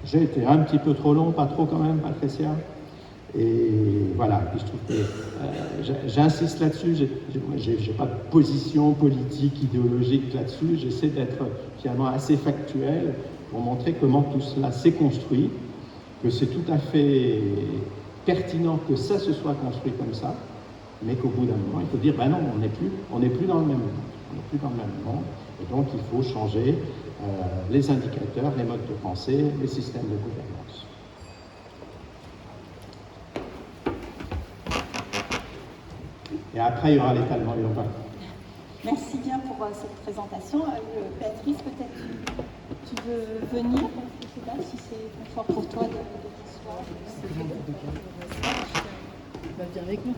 J'ai été un petit peu trop long, pas trop quand même, Patricia. Et voilà, puis je trouve que j'insiste là-dessus, j'ai pas de position politique, idéologique là-dessus, j'essaie d'être finalement assez factuel pour montrer comment tout cela s'est construit, que c'est tout à fait pertinent que ça se soit construit comme ça, mais qu'au bout d'un moment, il faut dire, ben non, on n'est plus dans le même monde. On n'est plus dans le même monde, et donc il faut changer les indicateurs, les modes de pensée, les systèmes de gouvernance. Et après, il y aura l'étalement urbain. Merci bien pour cette présentation. Béatrice, peut-être tu veux venir? Je ne sais pas si c'est confort pour toi de t'asseoir. Viens avec nous.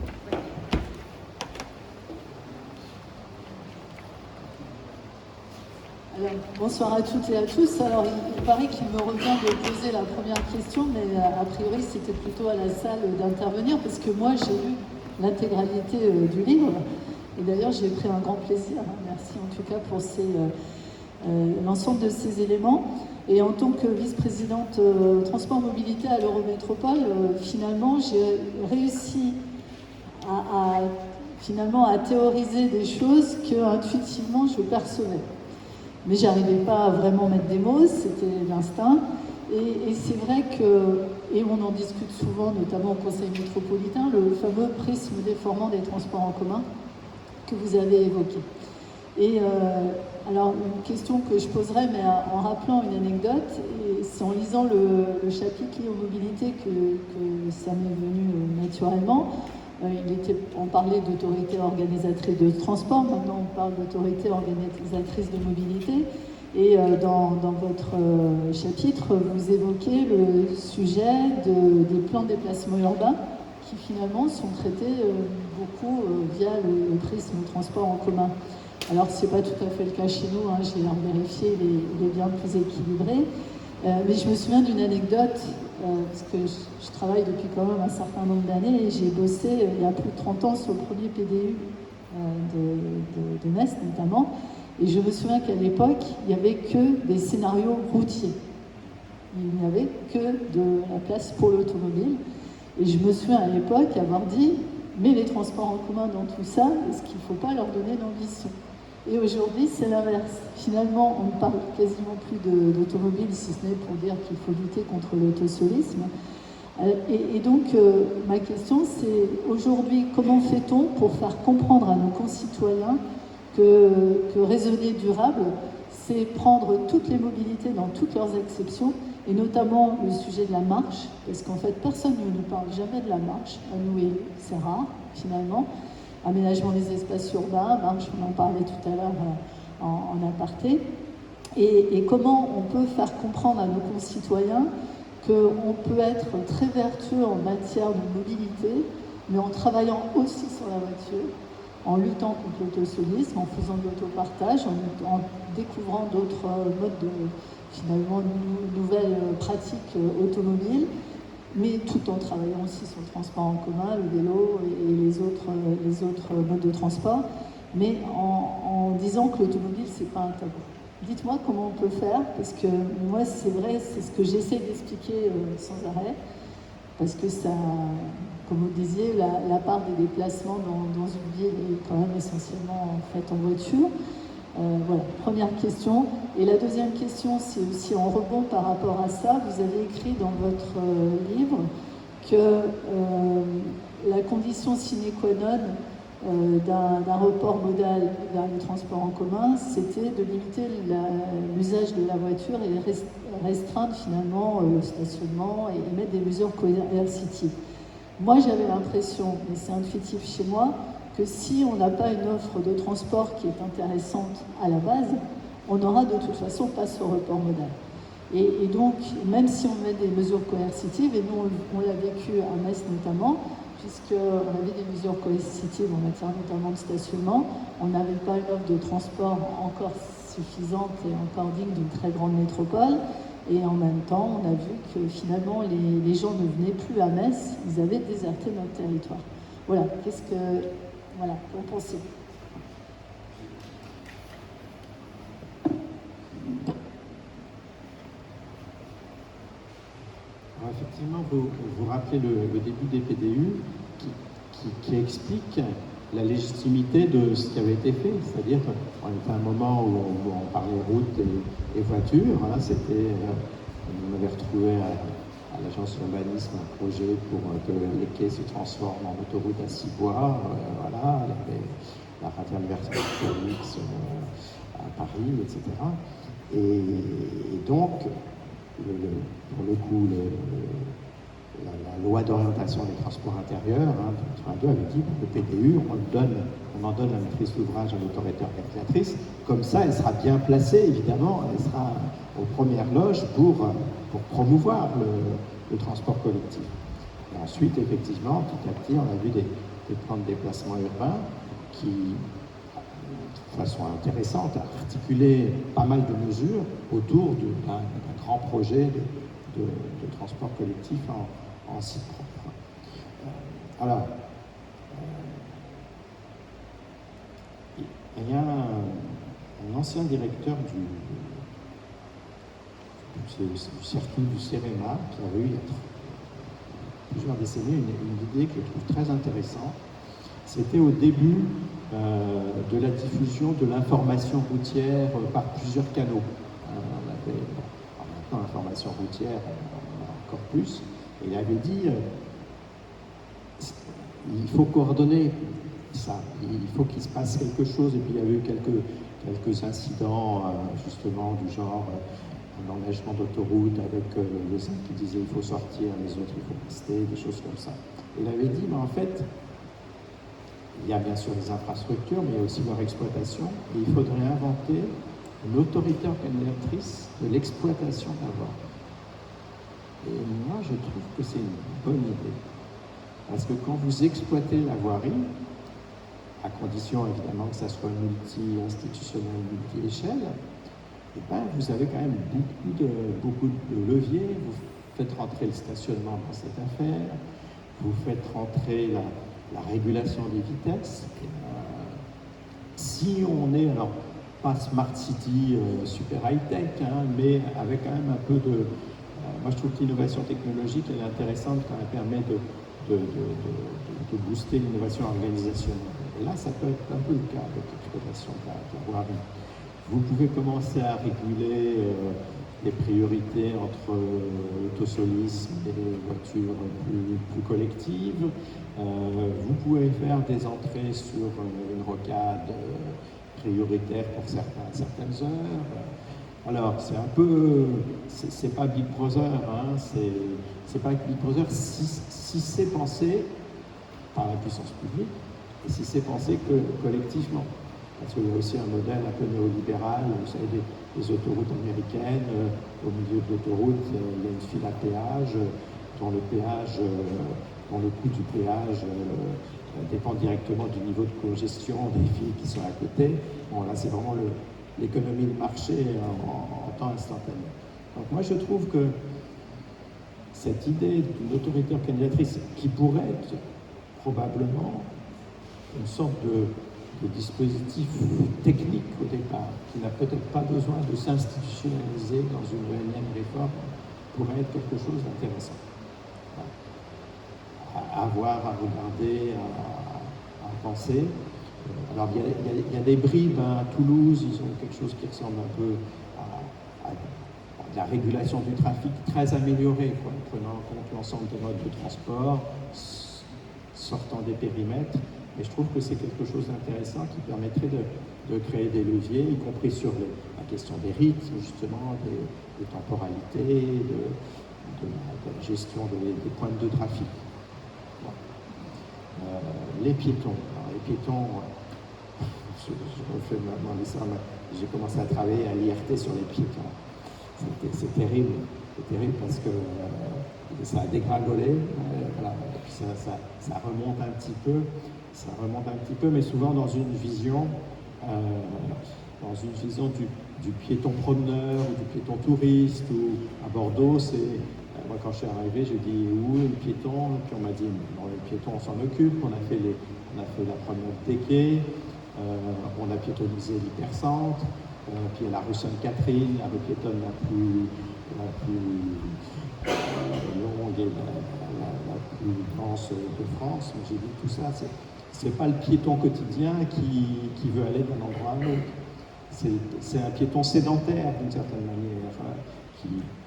Alors, bonsoir à toutes et à tous. Alors, il paraît qu'il me revient de poser la première question, mais a priori, c'était plutôt à la salle d'intervenir, parce que moi, j'ai lu l'intégralité du livre. Et d'ailleurs, j'ai pris un grand plaisir. Merci en tout cas pour l'ensemble de ces éléments. Et en tant que vice-présidente transport mobilité à l'Eurométropole, finalement, j'ai réussi à théoriser des choses que intuitivement je percevais. Mais j'arrivais pas à vraiment mettre des mots, c'était l'instinct. Et c'est vrai que, et on en discute souvent, notamment au Conseil métropolitain, le fameux prisme déformant des transports en commun que vous avez évoqué. Et alors, une question que je poserais, mais en rappelant une anecdote, et c'est en lisant le chapitre lié aux mobilités que ça m'est venu naturellement. On parlait d'autorité organisatrice de transport, maintenant on parle d'autorité organisatrice de mobilité. Et dans votre chapitre, vous évoquez le sujet des plans de déplacement urbain qui finalement sont traités beaucoup via le prisme transport en commun. Alors ce n'est pas tout à fait le cas chez nous, hein, j'ai vérifié, il est bien plus équilibré. Mais je me souviens d'une anecdote, parce que je travaille depuis quand même un certain nombre d'années et j'ai bossé il y a plus de 30 ans sur le premier PDU de Metz notamment. Et je me souviens qu'à l'époque, il n'y avait que des scénarios routiers. Il n'y avait que de la place pour l'automobile. Et je me souviens à l'époque avoir dit, mais les transports en commun dans tout ça, est-ce qu'il ne faut pas leur donner d'ambition ? Et aujourd'hui, c'est l'inverse. Finalement, on ne parle quasiment plus d'automobile, si ce n'est pour dire qu'il faut lutter contre l'autosolisme. Et donc, ma question, c'est aujourd'hui, comment fait-on pour faire comprendre à nos concitoyens que raisonner durable, c'est prendre toutes les mobilités dans toutes leurs exceptions, et notamment le sujet de la marche, parce qu'en fait, personne ne nous parle jamais de la marche, à nous élus, c'est rare, finalement. Aménagement des espaces urbains, marche, on en parlait tout à l'heure en aparté, et comment on peut faire comprendre à nos concitoyens qu'on peut être très vertueux en matière de mobilité, mais en travaillant aussi sur la voiture, en luttant contre l'autosolisme, en faisant de l'autopartage, en découvrant d'autres modes finalement nouvelles pratiques automobiles, mais tout en travaillant aussi sur le transport en commun, le vélo et les autres modes de transport, mais en disant que l'automobile, c'est pas un tabou. Dites-moi comment on peut faire, parce que moi, c'est vrai, c'est ce que j'essaie d'expliquer sans arrêt, parce que ça, comme vous disiez, la part des déplacements dans une ville est quand même essentiellement faite en voiture. Voilà, première question. Et la deuxième question, c'est aussi en rebond par rapport à ça. Vous avez écrit dans votre livre que la condition sine qua non d'un report modal vers le transport en commun, c'était de limiter l'usage de la voiture et restreindre finalement le stationnement et mettre des mesures coercitives. Moi, j'avais l'impression, et c'est intuitif chez moi, que si on n'a pas une offre de transport qui est intéressante à la base, on n'aura de toute façon pas ce report modal. Et donc, même si on met des mesures coercitives, et nous on l'a vécu à Metz notamment, puisqu'on avait des mesures coercitives en matière notamment de stationnement, on n'avait pas une offre de transport encore suffisante et encore digne d'une très grande métropole. Et en même temps, on a vu que finalement, les gens ne venaient plus à Metz, ils avaient déserté notre territoire. Voilà, qu'en pensez-vous ? Alors effectivement, vous rappelez le début des PDU qui explique la légitimité de ce qui avait été fait. C'est-à-dire qu'on était à un moment où on parlait route et voiture. Hein, on avait retrouvé à l'agence urbanisme un projet pour que les quais se transforment en autoroute à 6 voies. Voilà, il y avait la radiale Versailles à Paris, etc. Et donc, pour le coup, la loi d'orientation des transports intérieurs, de 1982, avait dit que le PDU, on en donne la maîtrise d'ouvrage à l'autorité organisatrice. Comme ça, elle sera bien placée, évidemment, elle sera aux premières loges pour promouvoir le transport collectif. Et ensuite, effectivement, petit à petit, on a vu des plans de déplacement urbain qui, de façon intéressante, articulaient pas mal de mesures autour d'un grand projet de transport collectif en site propre. Alors, il y a un ancien directeur du circuit du CEREMA qui avait eu il y a plusieurs décennies une idée que je trouve très intéressante. C'était au début de la diffusion de l'information routière par plusieurs canaux. On avait, maintenant l'information routière, on a encore plus. Et il avait dit, il faut coordonner ça, il faut qu'il se passe quelque chose. Et puis il y a eu quelques incidents, justement, du genre un engagement d'autoroute avec les uns qui disaient il faut sortir, les autres il faut rester, des choses comme ça. Et il avait dit, mais en fait, Il y a bien sûr les infrastructures, mais il y a aussi leur exploitation. Et il faudrait inventer une autorité organisatrice de l'exploitation de la voirie. Et moi, je trouve que c'est une bonne idée. Parce que quand vous exploitez la voirie, à condition évidemment que ça soit multi-institutionnel, multi-échelle, eh ben, vous avez quand même beaucoup de leviers. Vous faites rentrer le stationnement dans cette affaire, vous faites rentrer la régulation des vitesses. Si on est, alors pas Smart City super high-tech, hein, mais avec quand même un peu de... moi je trouve que l'innovation technologique elle est intéressante quand elle permet de booster l'innovation organisationnelle. Et là, ça peut être un peu le cas avec l'exploitation de la voirie. Vous pouvez commencer à réguler les priorités entre l'autosolisme et les voitures plus collectives. Vous pouvez faire des entrées sur une rocade prioritaire pour certaines heures. Alors, c'est un peu... c'est pas Big Brother, hein, c'est pas Big Brother si c'est pensé par la puissance publique et si c'est pensé que collectivement. Parce qu'il y a aussi un modèle un peu néolibéral, vous savez, des autoroutes américaines, au milieu de l'autoroute, il y a une file à péage, dont le coût du péage dépend directement du niveau de congestion des files qui sont à côté. Bon, là, c'est vraiment l'économie de marché en temps instantané. Donc moi, je trouve que cette idée d'une autorité organisatrice qui pourrait être probablement une sorte de dispositif technique au départ, qui n'a peut-être pas besoin de s'institutionnaliser dans une énième réforme, pourrait être quelque chose d'intéressant. À voir, à regarder, à penser. Alors il y a des bribes, hein, à Toulouse, ils ont quelque chose qui ressemble un peu à de la régulation du trafic très améliorée, quoi, prenant en compte l'ensemble des modes de transport, sortant des périmètres. Et je trouve que c'est quelque chose d'intéressant qui permettrait de créer des leviers, y compris sur la question des rythmes, justement, des temporalités, de la gestion des pointes de trafic. Bon. Les piétons. Alors, les piétons, je refais mon dessin, j'ai commencé à travailler à l'IRT sur les piétons. C'est terrible. C'est terrible parce que ça a dégringolé. Voilà. Et puis ça remonte un petit peu. Ça remonte un petit peu, mais souvent dans une vision du piéton promeneur ou du piéton touriste. Ou à Bordeaux, moi quand je suis arrivé, j'ai dit où est le piéton? Puis on m'a dit non, le piéton on s'en occupe. On a fait la promenade des quais, on a piétonnisé l'hypercentre, puis il y a la rue Sainte-Catherine, la rue piétonne la plus longue et la plus dense de France. Mais j'ai dit tout ça, c'est pas le piéton quotidien qui veut aller d'un endroit à l'autre. C'est un piéton sédentaire d'une certaine manière,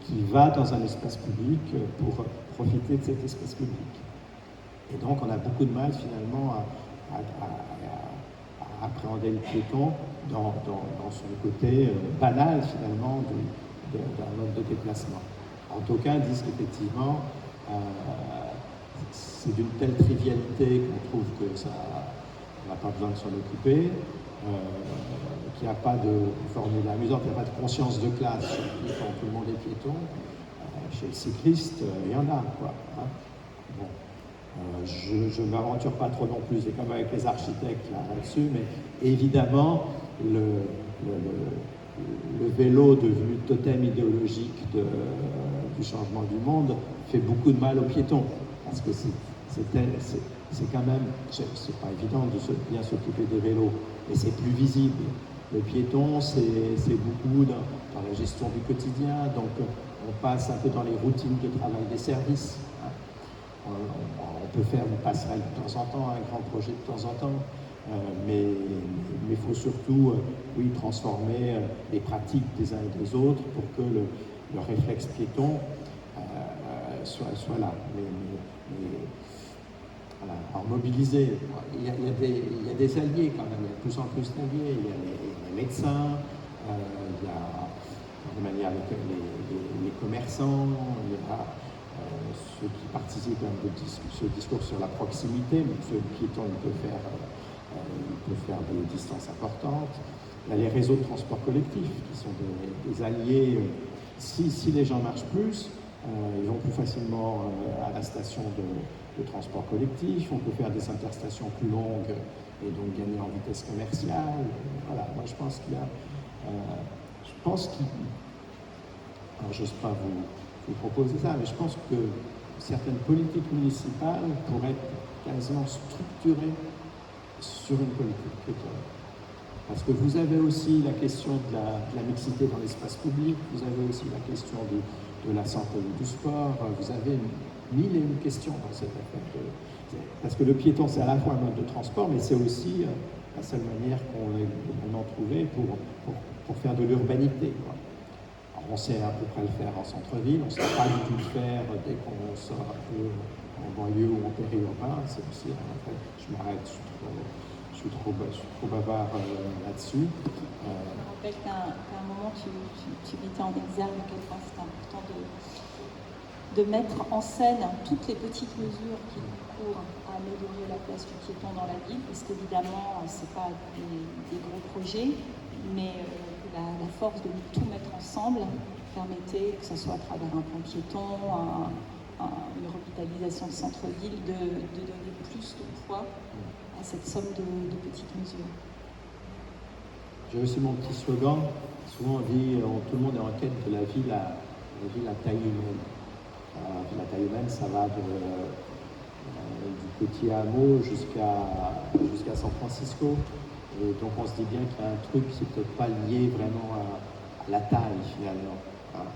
qui va dans un espace public pour profiter de cet espace public. Et donc on a beaucoup de mal finalement à appréhender le piéton dans son côté banal finalement d'un mode de déplacement. En tout cas, ils disent qu'effectivement, c'est d'une telle trivialité qu'on trouve que ça n'a pas besoin de s'en occuper, qu'il n'y a pas de formule amusante, il n'y a pas de conscience de classe chez le piéton, tout le monde est piéton. Chez le cycliste, il y en a, quoi. Hein. Bon. Je ne m'aventure pas trop non plus, c'est comme avec les architectes là-dessus, mais évidemment, le vélo devenu totem idéologique du changement du monde fait beaucoup de mal aux piétons. Parce que c'est quand même, c'est pas évident de bien s'occuper des vélos, mais c'est plus visible. Le piéton, c'est beaucoup dans la gestion du quotidien, donc on passe un peu dans les routines de travail des services. Hein. On peut faire une passerelle de temps en temps, un grand projet de temps en temps, mais il faut surtout transformer les pratiques des uns et des autres pour que le réflexe piéton soit là. Voilà. Alors mobiliser, il y a des alliés quand même, il y a de plus en plus d'alliés, il y a les médecins, il y a de manière avec les commerçants, il y a ceux qui participent un peu de ce discours sur la proximité, mais ce piéton il peut faire il peut faire des distances importantes. Il y a les réseaux de transport collectif qui sont des alliés. Si les gens marchent plus, ils vont plus facilement à la station de transport collectif. On peut faire des interstations plus longues et donc gagner en vitesse commerciale. Voilà, moi je pense qu'il y a... alors j'ose pas vous proposer ça, mais je pense que certaines politiques municipales pourraient être quasiment structurées sur une politique piétonne. Parce que vous avez aussi la question de la mixité dans l'espace public, vous avez aussi la question de la santé et du sport, vous avez mille et une questions dans cette affaire. Parce que le piéton, c'est à la fois un mode de transport, mais c'est aussi la seule manière qu'on en trouvait pour faire de l'urbanité. On sait à peu près le faire en centre-ville, on ne sait pas du tout le faire dès qu'on sort un peu en banlieue ou en périurbain. C'est aussi, en fait, je m'arrête, je suis trop bavard là-dessus. Je me rappelle qu'à un moment, tu mettais en exergue à quel point c'est important de mettre en scène toutes les petites mesures qui concourent à améliorer la place du piéton dans la ville, parce qu'évidemment, ce n'est pas des gros projets, mais la force de tout mettre ensemble permettait, que ce soit à travers un plan piéton, une revitalisation de centre-ville, de donner plus de poids à cette somme de petites mesures. J'ai aussi mon petit slogan. Souvent on dit tout le monde est en quête de la ville à taille humaine. La taille humaine, ça va du petit hameau jusqu'à San Francisco. Et donc on se dit bien qu'il y a un truc qui n'est peut-être pas lié vraiment à la taille finalement. Voilà.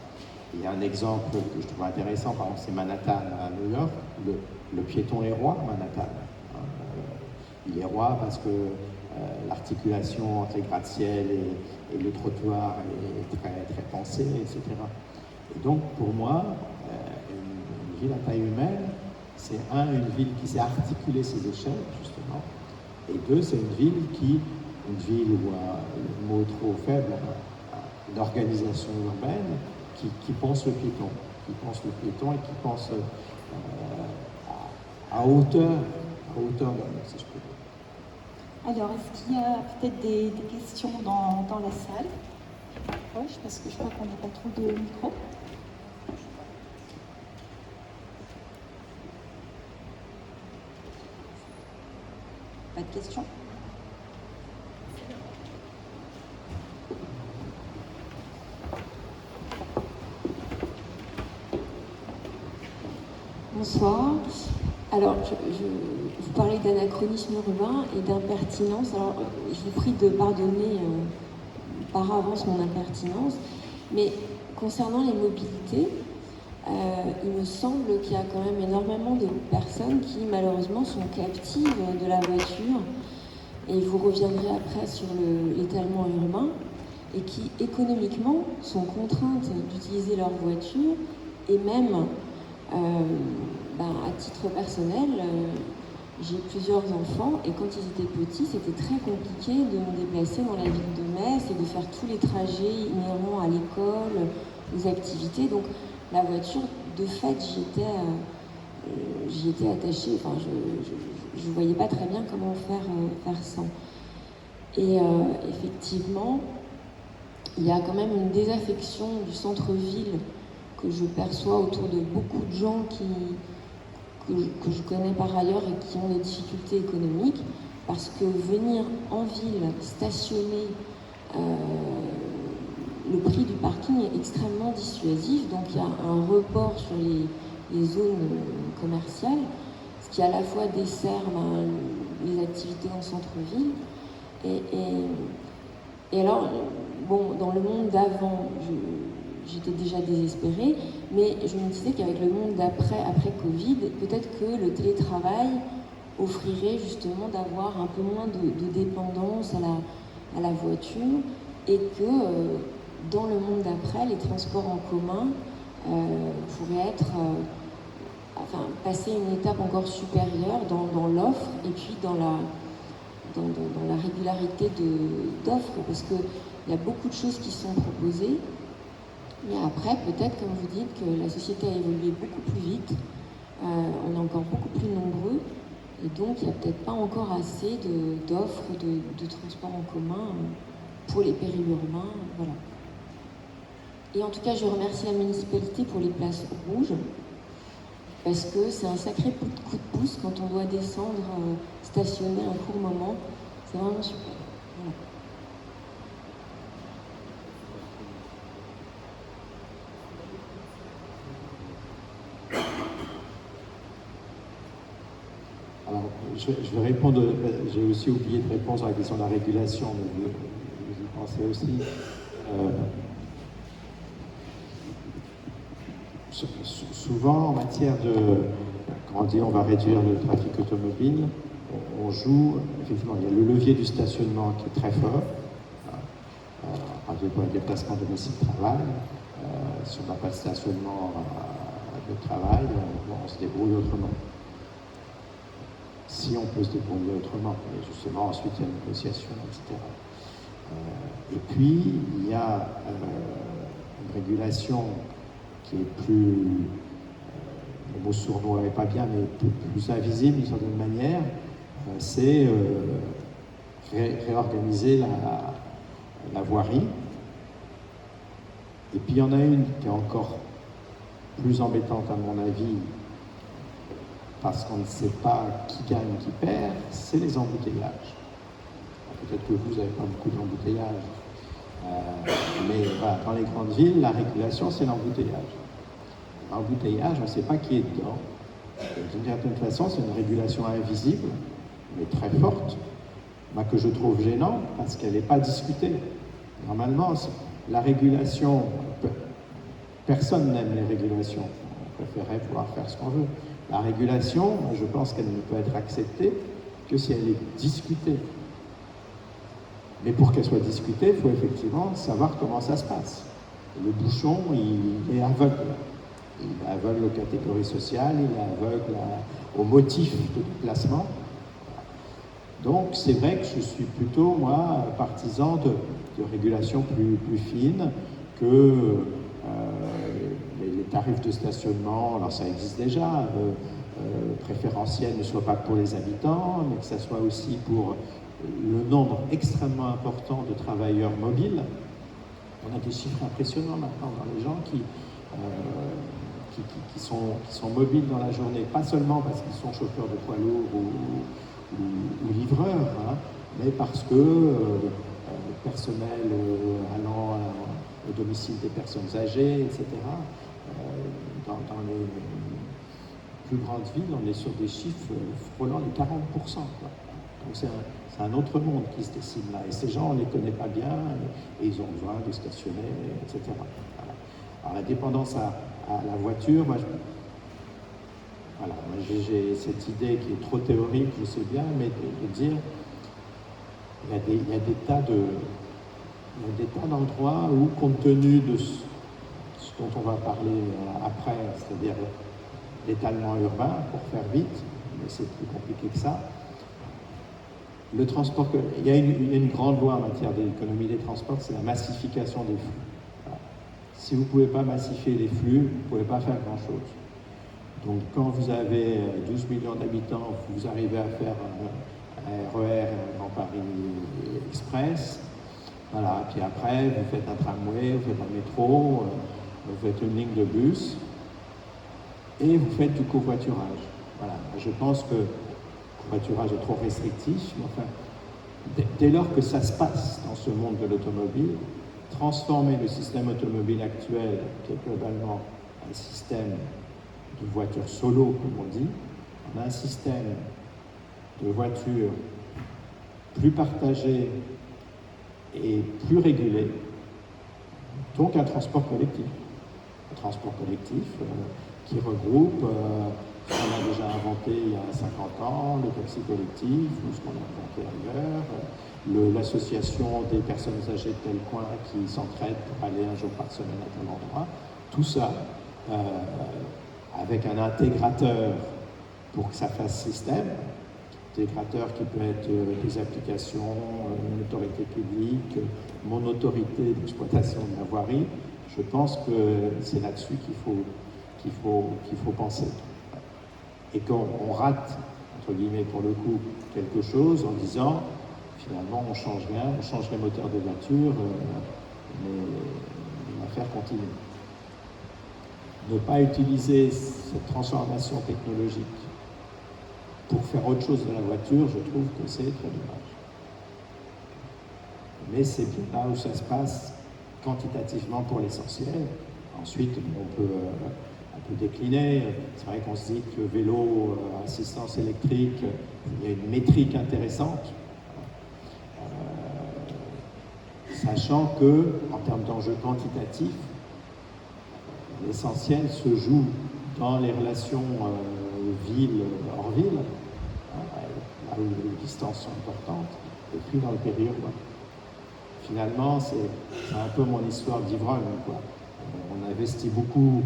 Il y a un exemple que je trouve intéressant, par exemple, c'est Manhattan à New York. Le piéton est roi, Manhattan. Il est roi parce que l'articulation entre les gratte-ciel et le trottoir est très, très pensée, etc. Et donc pour moi, une ville à taille humaine, c'est une ville qui sait articuler ses échelles, justement, et deux, c'est une ville où le mot est trop faible, une organisation urbaine qui pense le piéton, et qui pense à hauteur d'homme, si je peux dire. Alors, est-ce qu'il y a peut-être des questions dans la salle? Proche, parce que je crois qu'on n'a pas trop de micros. Pas de questions? Bonsoir. Alors, vous parlez d'anachronisme urbain et d'impertinence. Alors, je vous prie de pardonner par avance mon impertinence, mais concernant les mobilités, il me semble qu'il y a quand même énormément de personnes qui, malheureusement, sont captives de la voiture, et vous reviendrez après sur l'étalement urbain, et qui, économiquement, sont contraintes d'utiliser leur voiture, et même, à titre personnel, j'ai plusieurs enfants, et quand ils étaient petits, c'était très compliqué de me déplacer dans la ville de Metz et de faire tous les trajets inhérents à l'école, aux activités. Donc, la voiture, de fait, j'y étais attachée. Enfin, je ne voyais pas très bien comment faire sans. Et effectivement, il y a quand même une désaffection du centre-ville que je perçois autour de beaucoup de gens que je connais par ailleurs et qui ont des difficultés économiques, parce que venir en ville, stationner, le prix du parking est extrêmement dissuasif, donc il y a un report sur les zones commerciales, ce qui à la fois dessert les activités en centre-ville. Et alors, bon, dans le monde d'avant, j'étais déjà désespérée, mais je me disais qu'avec le monde après Covid, peut-être que le télétravail offrirait justement d'avoir un peu moins de dépendance à la voiture, et que dans le monde d'après, les transports en commun pourraient être, passer une étape encore supérieure dans l'offre, et puis dans la régularité d'offres, parce qu'il y a beaucoup de choses qui sont proposées. Mais après, peut-être, comme vous dites, que la société a évolué beaucoup plus vite, on est encore beaucoup plus nombreux, Et donc, il n'y a peut-être pas encore assez d'offres de transport en commun pour les périurbains. Voilà. Et en tout cas, je remercie la municipalité pour les places rouges, parce que c'est un sacré coup de pouce quand on doit descendre, stationner un court moment. C'est vraiment super. Voilà. Alors, je vais répondre, j'ai aussi oublié de répondre à la question de la régulation, mais vous y pensez aussi. Souvent, en matière de, quand on dit on va réduire le trafic automobile, on joue, effectivement, il y a le levier du stationnement qui est très fort, pour les déplacements domicile-travail. Si on n'a pas de stationnement de travail, on se débrouille autrement. Si on peut se débrouiller autrement, et justement ensuite il y a une négociation, etc. Et puis il y a une régulation qui est plus, le mot sournois n'est pas bien, mais plus invisible d'une certaine manière, c'est réorganiser la voirie. Et puis il y en a une qui est encore plus embêtante à mon avis, parce qu'on ne sait pas qui gagne, qui perd, c'est les embouteillages. Peut-être que vous n'avez pas beaucoup d'embouteillages, mais voilà, dans les grandes villes, la régulation, c'est l'embouteillage. L'embouteillage, on ne sait pas qui est dedans. D'une certaine façon, c'est une régulation invisible, mais très forte, que je trouve gênante, parce qu'elle n'est pas discutée. Normalement, la régulation, personne n'aime les régulations. On préférerait pouvoir faire ce qu'on veut. La régulation, je pense qu'elle ne peut être acceptée que si elle est discutée. Mais pour qu'elle soit discutée, il faut effectivement savoir comment ça se passe. Le bouchon, il est aveugle. Il est aveugle aux catégories sociales, il est aveugle aux motifs de déplacement. Donc c'est vrai que je suis plutôt, moi, partisan de régulation plus fine que les tarifs de stationnement, alors ça existe déjà, préférentiels ne soient pas pour les habitants, mais que ça soit aussi pour le nombre extrêmement important de travailleurs mobiles. On a des chiffres impressionnants maintenant dans les gens qui sont mobiles dans la journée, pas seulement parce qu'ils sont chauffeurs de poids lourds ou livreurs, hein, mais parce que le personnel allant au domicile des personnes âgées, etc. Dans les plus grandes villes, on est sur des chiffres frôlant les 40%. Quoi. Donc c'est un autre monde qui se dessine là. Et ces gens, on ne les connaît pas bien, et ils ont besoin de stationner, etc. Voilà. Alors la dépendance à la voiture, moi j'ai cette idée qui est trop théorique, je sais bien, mais de dire il y a des tas d'endroits où, compte tenu de ce dont on va parler après, c'est-à-dire l'étalement urbain, pour faire vite, mais c'est plus compliqué que ça, le transport, il y a une grande loi en matière d'économie des transports, c'est la massification des flux. Voilà. Si vous ne pouvez pas massifier les flux, vous ne pouvez pas faire grand-chose. Donc quand vous avez 12 millions d'habitants, vous arrivez à faire un RER, un Grand Paris Express, voilà, puis après vous faites un tramway, vous faites un métro, vous faites une ligne de bus, et vous faites du covoiturage. Voilà. Je pense que le covoiturage est trop restrictif, mais enfin, dès lors que ça se passe dans ce monde de l'automobile, transformer le système automobile actuel, qui est globalement un système de voitures solo, comme on dit, en un système de voitures plus partagé et plus régulé, donc un transport collectif. Un transport collectif qui regroupe ce qu'on a déjà inventé il y a 50 ans, le taxi collectif, ou ce qu'on a inventé ailleurs, l'association des personnes âgées de tel coin qui s'entraident pour aller un jour par semaine à tel endroit. Tout ça avec un intégrateur pour que ça fasse système. Intégrateur qui peut être des applications, une autorité publique, mon autorité d'exploitation de la voirie. Je pense que c'est là-dessus qu'il faut penser. Et qu'on rate, entre guillemets pour le coup, quelque chose en disant finalement on change rien, on change les moteurs de voiture, mais l'affaire continue. Ne pas utiliser cette transformation technologique pour faire autre chose de la voiture, je trouve que c'est très dommage. Mais c'est bien là où ça se passe quantitativement pour l'essentiel. Ensuite, on peut décliner. C'est vrai qu'on se dit que le vélo à assistance électrique, il y a une métrique intéressante, sachant que, en termes d'enjeux quantitatifs, l'essentiel se joue dans les relations ville-hors ville, là où les distances sont importantes, et puis dans le périurbain. Finalement, c'est un peu mon histoire d'ivrogne, quoi. On investit beaucoup,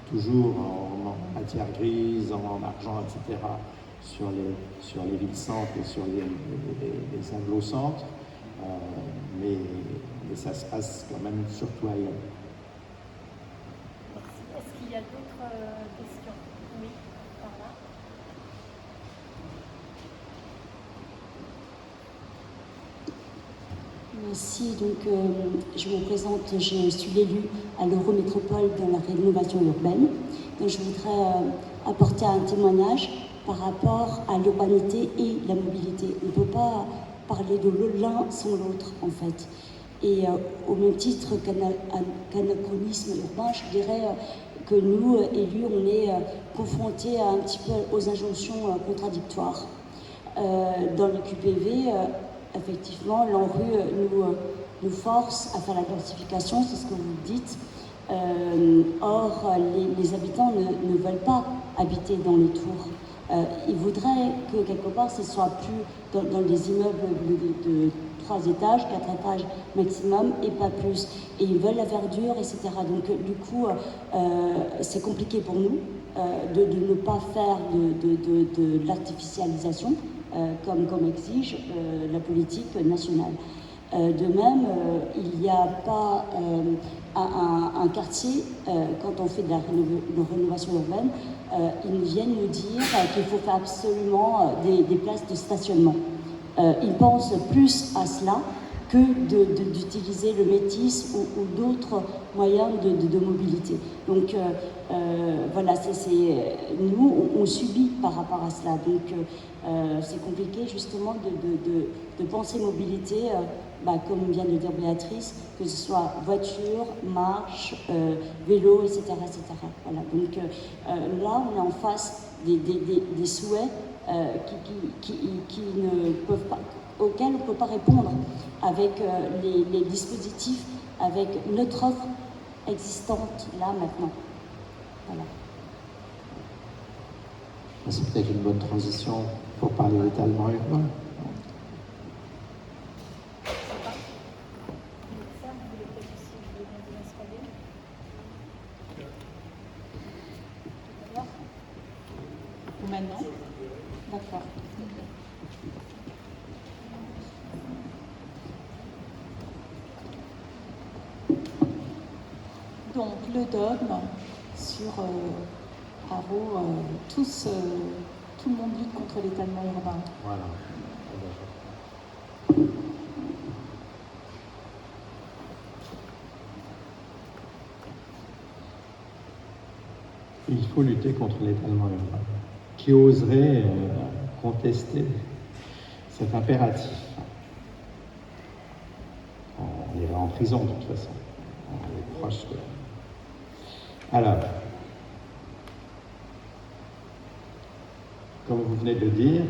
toujours en matière grise, en argent, etc., sur les villes-centres et sur les agglo-centres, mais ça se passe quand même surtout ailleurs. Est-ce qu'il y a d'autres questions? Oui, par là. Merci, donc je me présente, je suis l'élue à l'Eurométropole dans la rénovation urbaine. Donc je voudrais apporter un témoignage par rapport à l'urbanité et la mobilité. On ne peut pas parler de l'un sans l'autre en fait. Et au même titre qu'anachronisme urbain, je dirais que nous, élus, on est confrontés un petit peu aux injonctions contradictoires. Dans le QPV, effectivement, l'ANRU nous force à faire la densification, c'est ce que vous dites. Or, les habitants ne veulent pas habiter dans les tours. Ils voudraient que quelque part ce soit plus dans des immeubles de 3 étages, 4 étages maximum et pas plus. Et ils veulent la verdure, etc. Donc du coup, c'est compliqué pour nous de ne pas faire de l'artificialisation comme exige la politique nationale. De même, il n'y a pas un quartier, quand on fait de la rénovation urbaine, ils viennent nous dire qu'il faut faire absolument des places de stationnement. Ils pensent plus à cela que d'utiliser le métis ou d'autres moyens de mobilité. Donc voilà, nous, on subit par rapport à cela. Donc c'est compliqué justement de penser mobilité, comme vient de dire Béatrice, que ce soit voiture, marche, vélo, etc. etc. Voilà. Donc là, on est en face des souhaits qui ne peuvent pas, auxquels on ne peut pas répondre avec les dispositifs, avec notre offre existante là maintenant. Voilà. C'est peut-être une bonne transition pour parler d'étalement urbain. Ou maintenant? D'accord. Donc, le dogme sur Haro, tout le monde lutte contre l'étalement urbain. Voilà. Il faut lutter contre l'étalement urbain. Qui oserait contester cet impératif? On ira en prison de toute façon. On est proche de... Alors, comme vous venez de le dire,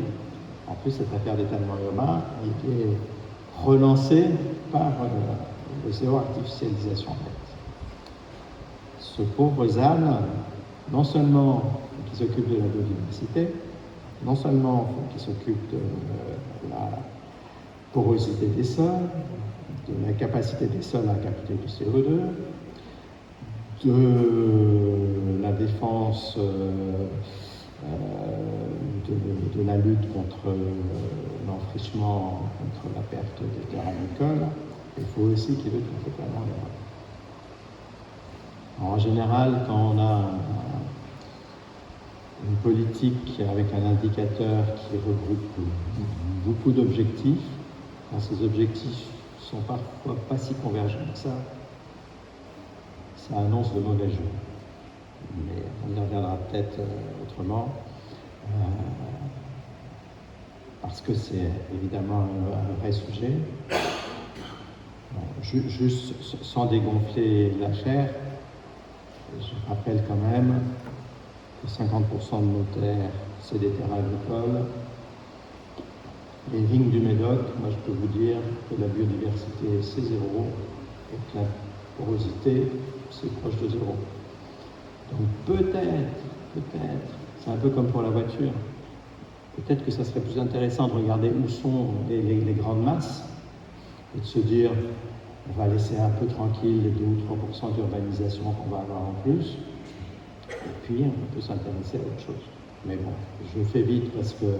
en plus cette affaire d'étalement urbain a été relancée par le zéro artificialisation nette. Ce pauvre ZAN, non seulement qui s'occupe de la biodiversité, non seulement qui s'occupe de la porosité des sols, de la capacité des sols à capter du CO2, de la défense de la lutte contre l'enfrichement, contre la perte des terres agricoles, il faut aussi qu'il lutte contre l'étalement urbain. En général, quand on a une politique avec un indicateur qui regroupe beaucoup d'objectifs. Ces objectifs ne sont parfois pas si convergents que ça annonce de mauvais jours. Mais on y reviendra peut-être autrement, parce que c'est évidemment un vrai sujet. Bon, juste sans dégonfler la chair, je rappelle quand même que 50% de nos terres, c'est des terres agricoles. Les vignes du Médoc, moi je peux vous dire que la biodiversité c'est 0 et que la porosité c'est proche de 0. Donc peut-être, c'est un peu comme pour la voiture, peut-être que ça serait plus intéressant de regarder où sont les grandes masses et de se dire on va laisser un peu tranquille les 2 ou 3% d'urbanisation qu'on va avoir en plus, et puis on peut s'intéresser à autre chose. Mais bon, je fais vite parce que,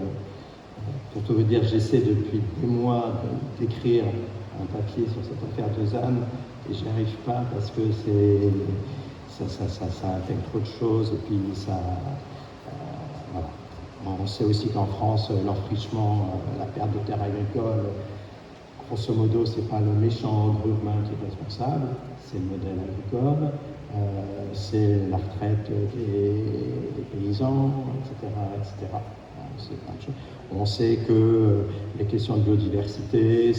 pour tout vous dire, j'essaie depuis des mois d'écrire un papier sur cette affaire de ZAN et j'y arrive pas parce que ça intègre trop de choses et puis ça... voilà. On sait aussi qu'en France, l'enfrichement, la perte de terres agricoles, grosso modo, c'est pas le méchant ogre urbain qui est responsable, c'est le modèle agricole, c'est la retraite des paysans, etc. C'est plein de choses. On sait que les questions de biodiversité,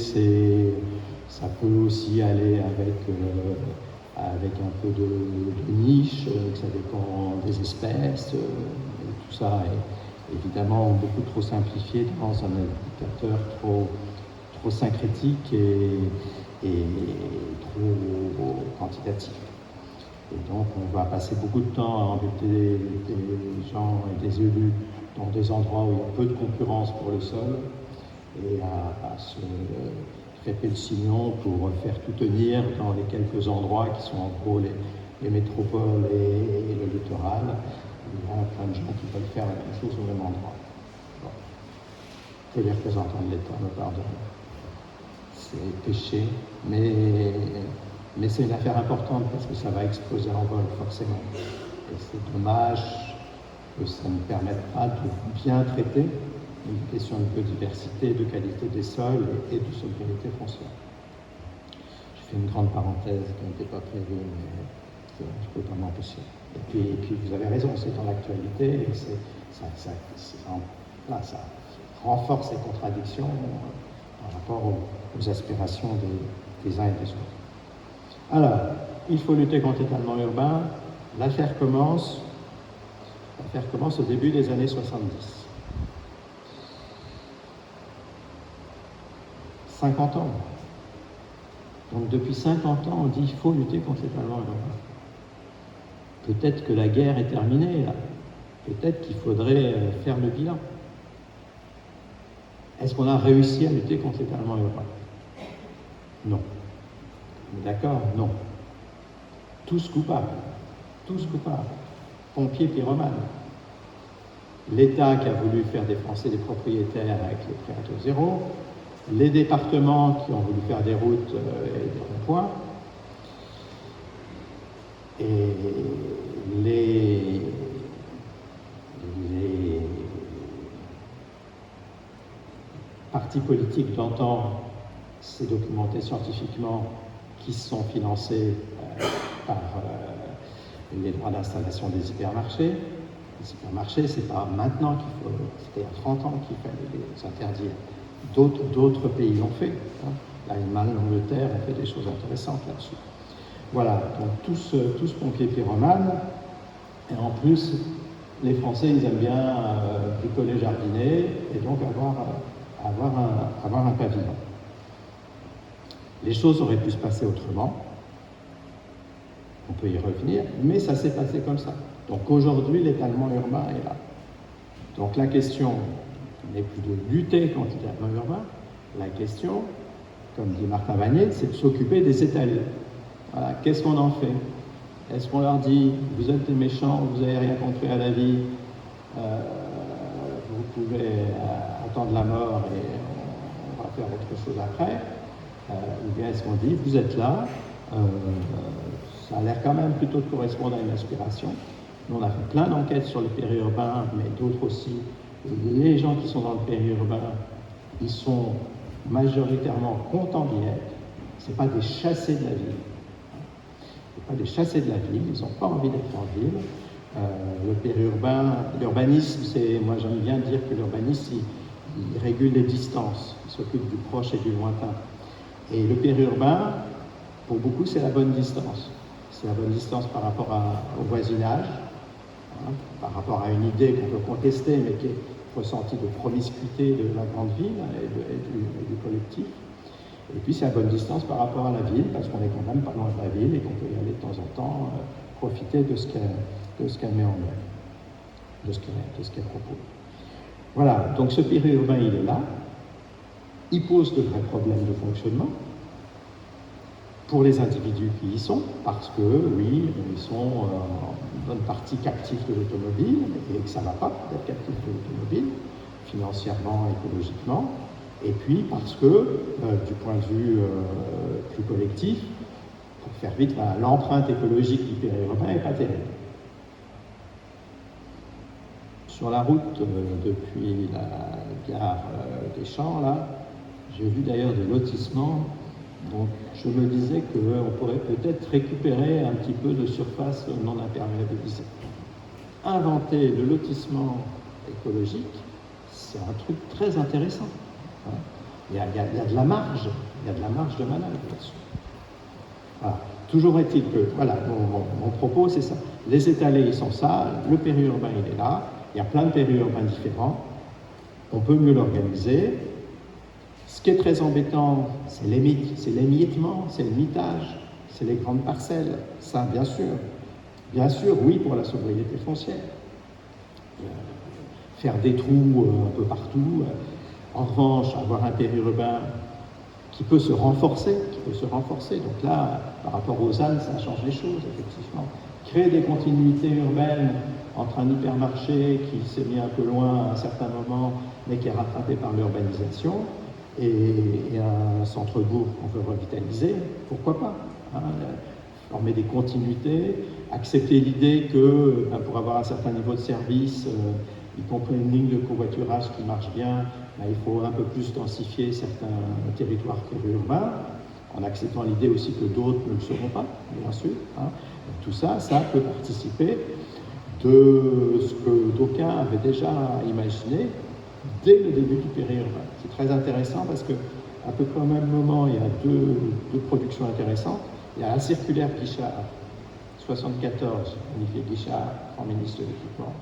ça peut aussi aller avec un peu de niche, que ça dépend des espèces, et tout ça est évidemment beaucoup trop simplifié dans un indicateur trop syncrétique et trop quantitatif. Et donc on va passer beaucoup de temps à embêter des gens et des élus dans des endroits où il y a peu de concurrence pour le sol et à se crêper le sillon pour faire tout tenir dans les quelques endroits qui sont en gros les métropoles et le littoral. Il y a plein de gens qui veulent faire la même chose au même endroit. Bon. Que les représentants de l'État me pardonnent. C'est péché, mais c'est une affaire importante parce que ça va exploser en vol forcément. Et c'est dommage que ça ne permette pas de bien traiter une question de biodiversité, de qualité des sols et de sobriété foncière. Je fais une grande parenthèse qui n'était pas prévue, mais je ne peux pas m'empêcher. Et puis vous avez raison, c'est dans l'actualité et ça renforce ces contradictions par rapport aux aspirations des uns et des autres. Alors, il faut lutter contre l'étalement urbain. L'affaire commence au début des années 70. 50 ans. Donc depuis 50 ans, on dit qu'il faut lutter contre l'étalement urbain. Peut-être que la guerre est terminée, là. Peut-être qu'il faudrait faire le bilan. Est-ce qu'on a réussi à lutter contre l'étalement urbain? Non. D'accord? Non. Tous coupables. Tous coupables. Pompiers, pyromanes. L'État qui a voulu faire des Français des propriétaires avec les prêts à taux zéro. Les départements qui ont voulu faire des routes et des ronds-points. Et les partis politiques d'antan, c'est documenté scientifiquement, qui sont financés par les droits d'installation des hypermarchés. Les hypermarchés, c'est pas maintenant qu'il faut, c'était il y a 30 ans qu'il fallait les interdire. D'autres pays l'ont fait. Hein. L'Allemagne, l'Angleterre ont fait des choses intéressantes là-dessus. Voilà, donc tous pompiers pyromanes. Et en plus, les Français, ils aiment bien bricoler, jardiner, et donc avoir un pavillon. Les choses auraient pu se passer autrement. On peut y revenir, mais ça s'est passé comme ça. Donc aujourd'hui, l'étalement urbain est là. Donc la question n'est plus de lutter contre l'étalement urbain. La question, comme dit Martin Vanier, c'est de s'occuper des étalés. Voilà, qu'est-ce qu'on en fait? Est-ce qu'on leur dit, vous êtes des méchants, vous n'avez rien compris à la vie, vous pouvez attendre la mort et on va faire autre chose après, ou bien est-ce qu'on dit, vous êtes là, ça a l'air quand même plutôt de correspondre à une aspiration, Nous, on a fait plein d'enquêtes sur le périurbain, mais d'autres aussi. Et les gens qui sont dans le périurbain, ils sont majoritairement contents d'y être. Ce n'est pas des chassés de la ville. Ce pas des chassés de la ville, ils n'ont pas envie d'être en ville. Le périurbain, l'urbanisme, moi j'aime bien dire que l'urbanisme, il régule les distances, il s'occupe du proche et du lointain. Et le périurbain, pour beaucoup, c'est la bonne distance. C'est la bonne distance par rapport au voisinage, hein, par rapport à une idée qu'on peut contester, mais qui est ressentie de promiscuité de la grande ville et du collectif. Et puis c'est la bonne distance par rapport à la ville, parce qu'on est quand même pas loin de la ville et qu'on peut y aller de temps en temps, profiter de ce qu'elle met en œuvre, de ce qu'elle propose. Voilà, donc ce périurbain, il est là. Il pose de vrais problèmes de fonctionnement pour les individus qui y sont, parce que, oui, ils sont en bonne partie captifs de l'automobile, et que ça ne va pas d'être captif de l'automobile, financièrement, écologiquement, et puis parce que, du point de vue plus collectif, pour faire vite, l'empreinte écologique du périurbain n'est pas terrible. Sur la route depuis la gare des Champs, là, j'ai vu d'ailleurs des lotissements, donc je me disais qu'on pourrait peut-être récupérer un petit peu de surface non imperméabilisée. Inventer le lotissement écologique, c'est un truc très intéressant. Hein. Il y a de la marge, il y a de la marge de manœuvre là-dessus. Voilà. Toujours est-il que, voilà, mon propos c'est ça. Les étalés, ils sont ça, le périurbain, il est là, il y a plein de périurbains différents, on peut mieux l'organiser. Ce qui est très embêtant, c'est l'émiettement, c'est le mitage, c'est les grandes parcelles, ça bien sûr, oui, pour la sobriété foncière. Faire des trous un peu partout, en revanche, avoir un périurbain qui peut se renforcer. Donc là, par rapport aux ânes, ça change les choses, effectivement. Créer des continuités urbaines entre un hypermarché qui s'est mis un peu loin à un certain moment, mais qui est rattrapé par l'urbanisation, et un centre-bourg qu'on veut revitaliser, pourquoi pas, hein, former des continuités, accepter l'idée que pour avoir un certain niveau de service, y compris une ligne de covoiturage qui marche bien, il faut un peu plus densifier certains territoires périurbains, en acceptant l'idée aussi que d'autres ne le seront pas, bien sûr. Hein. Tout ça, ça peut participer de ce que d'aucuns avaient déjà imaginé dès le début du périurbain. C'est très intéressant parce que à peu près au même moment, il y a deux productions intéressantes. Il y a la circulaire Guichard, 74, Olivier Guichard, grand ministre de l'Équipement,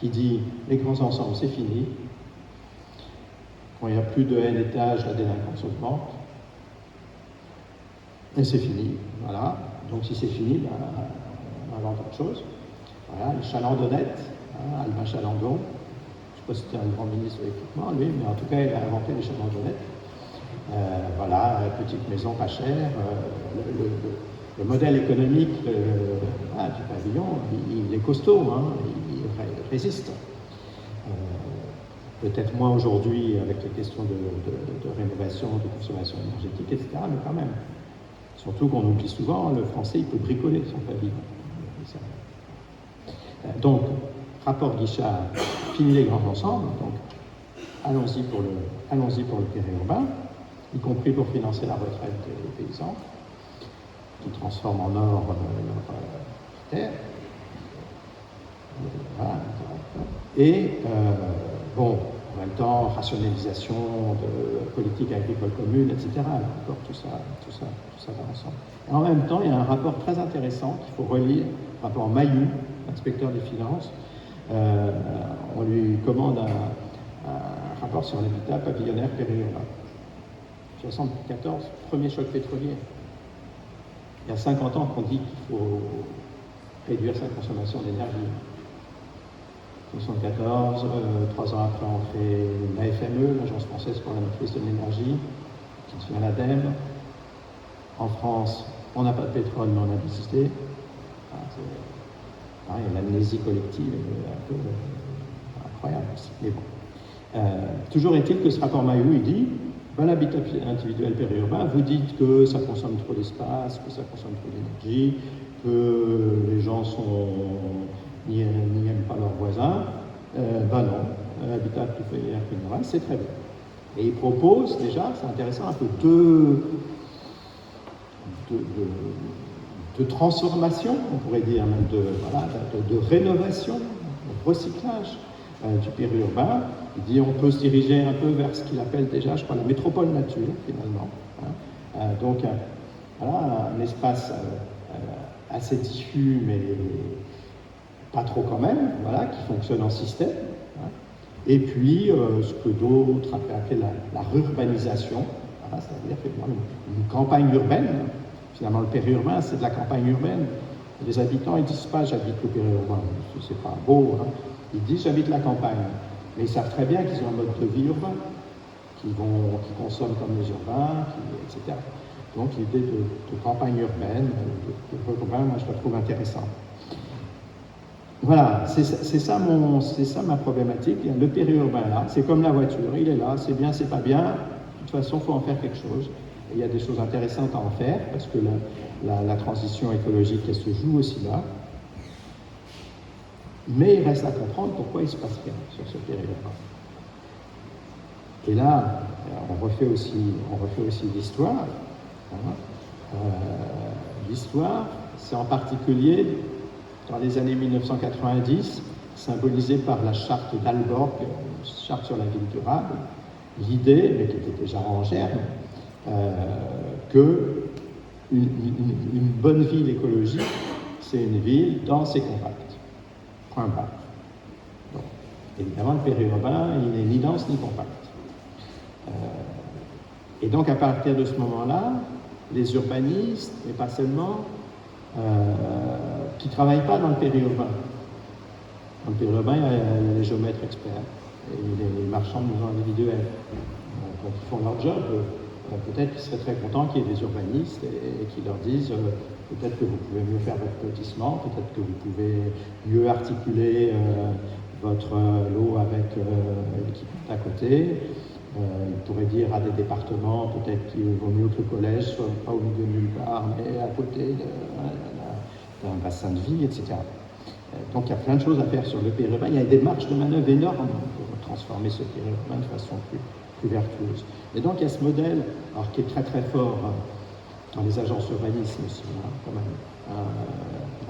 qui dit « les grands ensembles, c'est fini. Quand il n'y a plus de N étages, la délinquance augmente. Et c'est fini. Voilà. Donc si c'est fini, on invente autre chose. » Voilà, les chalandonnettes, hein, Albin Chalandon, je ne sais pas si c'était un grand ministre de l'Équipement, lui, mais en tout cas, il a inventé les chalandonnettes. Voilà, petite maison pas chère. Le modèle économique du pavillon, il est costaud, hein, il résiste. Peut-être moins aujourd'hui avec les questions de rénovation, de consommation énergétique, etc., mais quand même. Surtout qu'on oublie souvent, le Français, il peut bricoler son pavillon. Donc, rapport Guichard, fini les grands ensembles, donc allons-y pour le périurbain, y compris pour financer la retraite des paysans, qui transforment en or leur terre. Voilà. Et, en même temps, rationalisation de politique agricole commune, etc. Encore tout ça va ensemble. Et en même temps, il y a un rapport très intéressant qu'il faut relire, le rapport Mailloux, inspecteur des finances. On lui commande un rapport sur l'habitat pavillonnaire périurbain. 74, premier choc pétrolier. Il y a 50 ans qu'on dit qu'il faut réduire sa consommation d'énergie. 74, 3 ans après, on crée l'AFME, l'Agence française pour la maîtrise de l'énergie, qui devient l'ADEME. En France, on n'a pas de pétrole, mais on a décidé. L'amnésie collective est un peu incroyable aussi. Mais bon. Toujours est-il que ce rapport Mailloux, il dit l'habitat individuel périurbain, vous dites que ça consomme trop d'espace, que ça consomme trop d'énergie, que les gens sont ni n'aiment pas leurs voisins, ben non, habitat plus familial que rural, c'est très bien. Et ils proposent déjà, c'est intéressant, un peu de transformation, on pourrait dire, même de rénovation, de recyclage du périurbain. Il dit on peut se diriger un peu vers ce qu'il appelle déjà, je crois, la métropole nature, finalement. Donc, voilà, un espace assez diffus, mais pas trop quand même, voilà, qui fonctionne en système. Et puis, ce que d'autres appellent la rurbanisation, voilà, c'est-à-dire une campagne urbaine. Finalement, le périurbain, c'est de la campagne urbaine. Les habitants, ils ne disent pas « j'habite le périurbain », c'est pas beau, hein. Ils disent « j'habite la campagne ». Mais ils savent très bien qu'ils ont un mode de vie urbain, qui consomment comme les urbains, etc. Donc l'idée de campagne urbaine, de urbain, moi je la trouve intéressante. Voilà, c'est ça ma problématique. Le périurbain là, c'est comme la voiture, il est là, c'est bien, c'est pas bien. De toute façon, il faut en faire quelque chose. Et il y a des choses intéressantes à en faire, parce que la transition écologique, elle se joue aussi là. Mais il reste à comprendre pourquoi il se passe rien sur ce périurbain. Et là, on refait aussi l'histoire. L'histoire, c'est en particulier, dans les années 1990, symbolisé par la charte d'Aalborg, charte sur la ville durable, l'idée, mais qui était déjà en germe, que une bonne ville écologique, c'est une ville dense et compacte. Point barre. Donc, évidemment, le périurbain, il n'est ni dense ni compact. Et donc, à partir de ce moment-là, les urbanistes, et pas seulement, qui ne travaillent pas dans le périurbain. Dans le périurbain, il y a les géomètres experts et les marchands de maisons individuelles. Donc, ils font leur job. Peut-être qu'ils seraient très contents qu'il y ait des urbanistes et qui leur disent peut-être que vous pouvez mieux faire votre lotissement, peut-être que vous pouvez mieux articuler votre lot avec l'équipe d'à côté. Il pourrait dire à des départements peut-être qu'il vaut mieux que le collège soit pas au milieu de nulle part, mais à côté d'un bassin de vie, etc. Donc il y a plein de choses à faire sur le périurbain. Il y a des marges de manœuvre énormes pour transformer ce périurbain de façon plus vertueuse. Et donc il y a ce modèle, alors qui est très très fort dans les agences urbanisme aussi, quand même,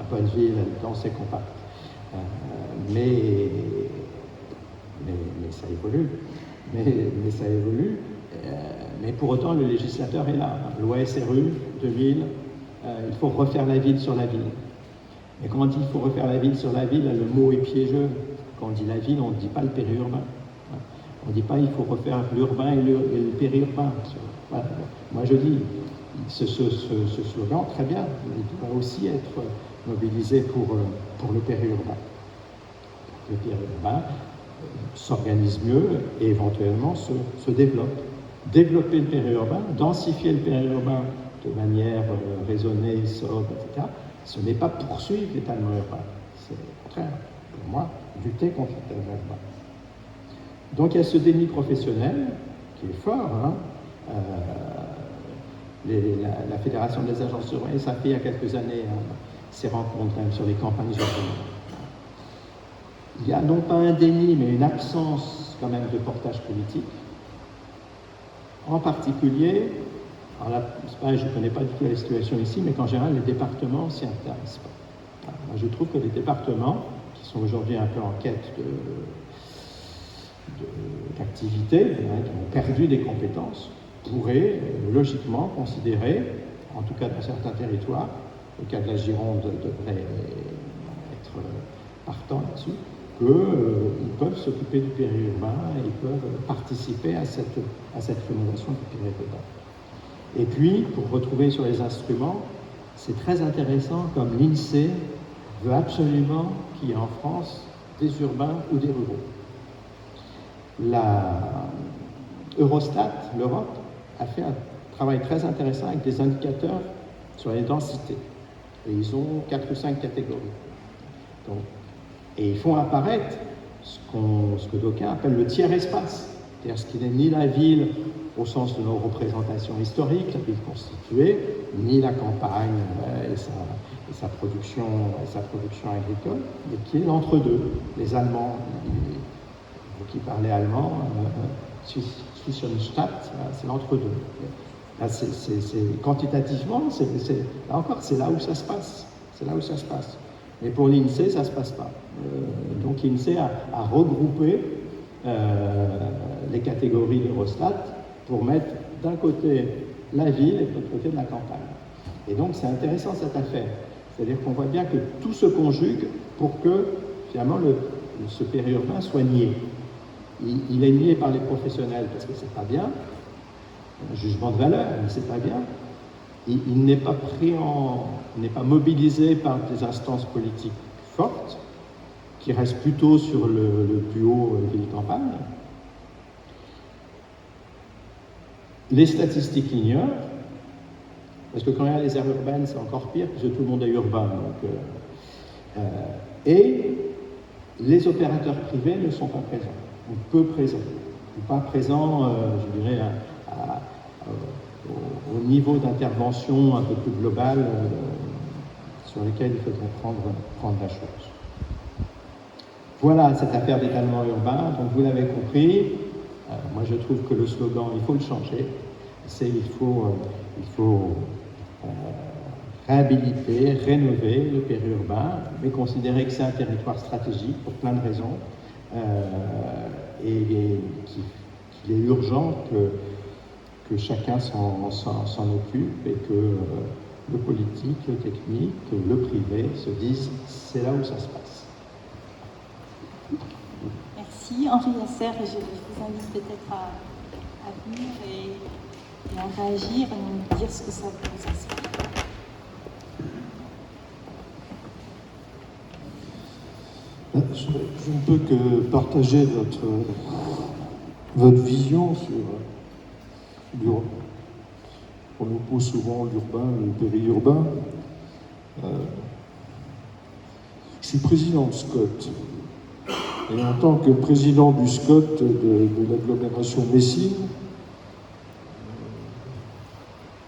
un bonne ville, dense et compacte. Mais ça évolue. Mais ça évolue. Mais pour autant, le législateur est là. Loi SRU 2000, il faut refaire la ville sur la ville. Et quand on dit qu'il faut refaire la ville sur la ville, le mot est piégeux. Quand on dit la ville, on ne dit pas le périurbain. On ne dit pas il faut refaire l'urbain et le périurbain. Voilà. Moi je dis, ce slogan, très bien, il doit aussi être mobilisé pour le périurbain. Le périurbain s'organise mieux et éventuellement se développe. Développer le périurbain, densifier le périurbain de manière raisonnée, sobre, etc., ce n'est pas poursuivre l'étalement urbain. C'est au contraire, pour moi, lutter contre l'étalement urbain. Donc il y a ce déni professionnel qui est fort. La Fédération des agences urbaines, ça fait il y a quelques années ces rencontres même sur les campagnes urbaines. Il y a non pas un déni, mais une absence quand même de portage politique. En particulier, alors là, je ne connais pas du tout la situation ici, mais qu'en général, les départements s'y intéressent pas. Moi, je trouve que les départements, qui sont aujourd'hui un peu en quête d'activité, qui ont perdu des compétences, pourraient logiquement considérer, en tout cas dans certains territoires, le cas de la Gironde devrait être partant là-dessus, qu'ils peuvent s'occuper du périurbain et ils peuvent participer à cette rénovation du périurbain. Et puis, pour retrouver sur les instruments, c'est très intéressant comme l'INSEE veut absolument qu'il y ait en France des urbains ou des ruraux. Eurostat, l'Europe, a fait un travail très intéressant avec des indicateurs sur les densités. Et ils ont 4 ou 5 catégories. Donc, et ils font apparaître ce que d'aucuns appellent le tiers-espace. C'est-à-dire ce qui n'est ni la ville au sens de nos représentations historiques, la ville constituée, ni la campagne et sa production agricole, et qui est l'entre-deux. Les Allemands, vous qui parlez allemand, Zwischenstadt, c'est l'entre-deux. Là, quantitativement, là encore, c'est là où ça se passe. C'est là où ça se passe. Mais pour l'INSEE, ça ne se passe pas. Donc l'INSEE a regroupé les catégories d'Eurostat pour mettre d'un côté la ville et de l'autre côté de la campagne. Et donc c'est intéressant cette affaire. C'est-à-dire qu'on voit bien que tout se conjugue pour que finalement ce périurbain soit nié. Il est nié par les professionnels parce que c'est pas bien, un jugement de valeur, mais c'est pas bien. Il n'est pas n'est pas mobilisé par des instances politiques fortes, qui restent plutôt sur le plus haut ville-campagne. Les statistiques l'ignorent, parce que quand il y a les aires urbaines, c'est encore pire, parce que tout le monde est urbain. Et les opérateurs privés ne sont pas présents, ou peu présents, ou pas présents, je dirais, au niveau d'intervention un peu plus global sur lesquels il faudrait prendre la chose. Voilà cette affaire d'étalement urbain. Donc vous l'avez compris, moi je trouve que le slogan, il faut le changer, c'est il faut réhabiliter, rénover le périurbain, mais considérer que c'est un territoire stratégique pour plein de raisons, et qu'il est urgent que chacun s'en occupe et que le politique, le technique, le privé se disent c'est là où ça se passe. Merci. Henri Lasserre, je vous invite peut-être à venir et à réagir et nous dire ce que ça vous inspire. Je ne peux que partager votre vision sur l'urbain. On oppose souvent l'urbain, le périurbain. Je suis président de SCOT. Et en tant que président du SCOT de l'agglomération Messine,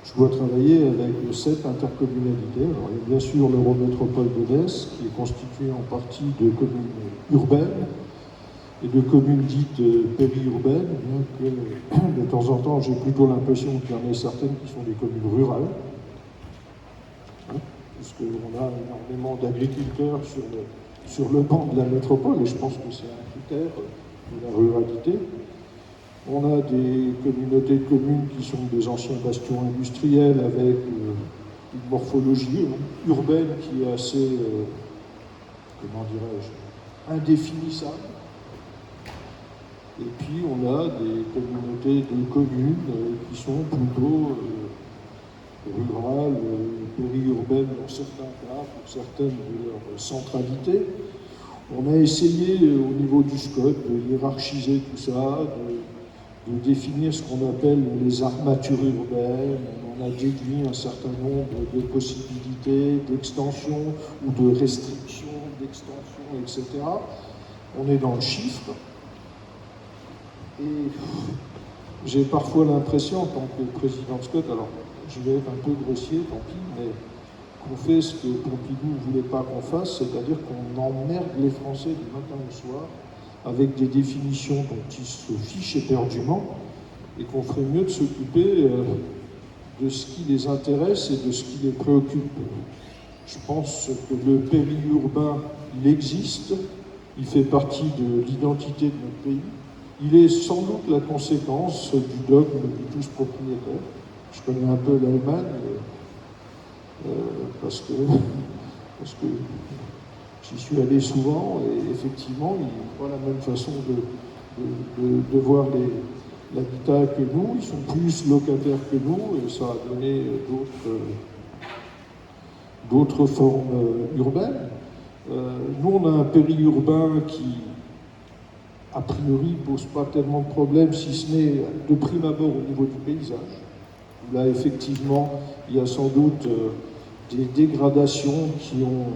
je dois travailler avec 7 intercommunalités. Alors, il y a bien sûr l'Eurométropole d'Odesse, qui est constituée en partie de communes urbaines et de communes dites périurbaines, bien que de temps en temps, j'ai plutôt l'impression qu'il y en ait certaines qui sont des communes rurales, puisqu'on a énormément d'agriculteurs sur le banc de la métropole, et je pense que c'est un critère de la ruralité. On a des communautés de communes qui sont des anciens bastions industriels avec une morphologie urbaine qui est assez, comment dirais-je, indéfinissable. Et puis on a des communautés de communes qui sont plutôt rurales, périurbaines dans certains cas, pour certaines de leur centralité. On a essayé au niveau du SCOT de hiérarchiser tout ça, de définir ce qu'on appelle les armatures urbaines. On a déduit un certain nombre de possibilités d'extension ou de restriction d'extension, etc. On est dans le chiffre. Et j'ai parfois l'impression, en tant que président de SCOT, alors je vais être un peu grossier, tant pis, mais qu'on fait ce que Pompidou ne voulait pas qu'on fasse, c'est-à-dire qu'on emmerde les Français du matin au soir avec des définitions dont ils se fichent éperdument, et qu'on ferait mieux de s'occuper de ce qui les intéresse et de ce qui les préoccupe. Je pense que le périurbain, il existe, il fait partie de l'identité de notre pays. Il est sans doute la conséquence du dogme du tous propriétaire. Je connais un peu l'Allemagne parce que j'y suis allé souvent, et effectivement, ils n'ont pas la même façon de voir l'habitat que nous. Ils sont plus locataires que nous, et ça a donné d'autres formes urbaines. Nous, on a un périurbain qui, a priori, ne pose pas tellement de problèmes, si ce n'est de prime abord au niveau du paysage. Là, effectivement, il y a sans doute des dégradations qui ont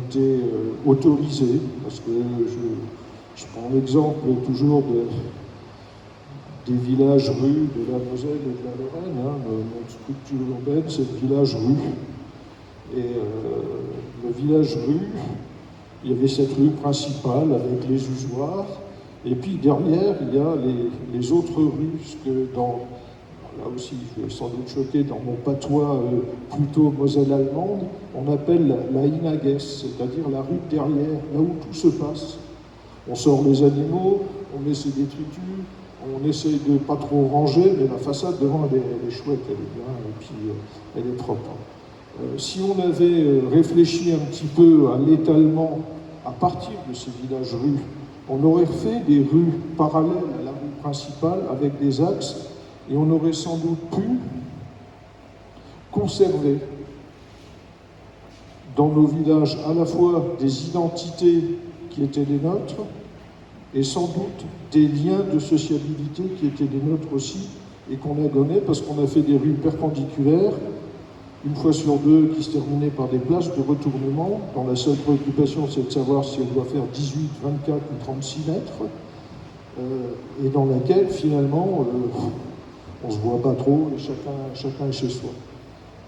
été autorisées, parce que je prends l'exemple toujours des villages-rues de la Moselle et de la Lorraine. Notre structure urbaine, c'est le village-rue. Et le village rue, il y avait cette rue principale avec les usoirs, et puis derrière, il y a les autres rues, ce que là aussi, je vais sans doute choquer, dans mon patois plutôt moselle-allemande, on appelle la Inagues, c'est-à-dire la rue derrière, là où tout se passe. On sort les animaux, on met ses détritus, on essaye de pas trop ranger, mais la façade devant, elle est chouette, elle est bien, et puis elle est propre. Si on avait réfléchi un petit peu à l'étalement à partir de ces villages-rues, on aurait fait des rues parallèles à la rue principale avec des axes, et on aurait sans doute pu conserver dans nos villages à la fois des identités qui étaient les nôtres et sans doute des liens de sociabilité qui étaient les nôtres aussi et qu'on a donnés parce qu'on a fait des rues perpendiculaires, une fois sur deux, qui se terminaient par des places de retournement, dont la seule préoccupation c'est de savoir si on doit faire 18, 24 ou 36 mètres, et dans laquelle finalement on ne se voit pas trop et chacun est chez soi.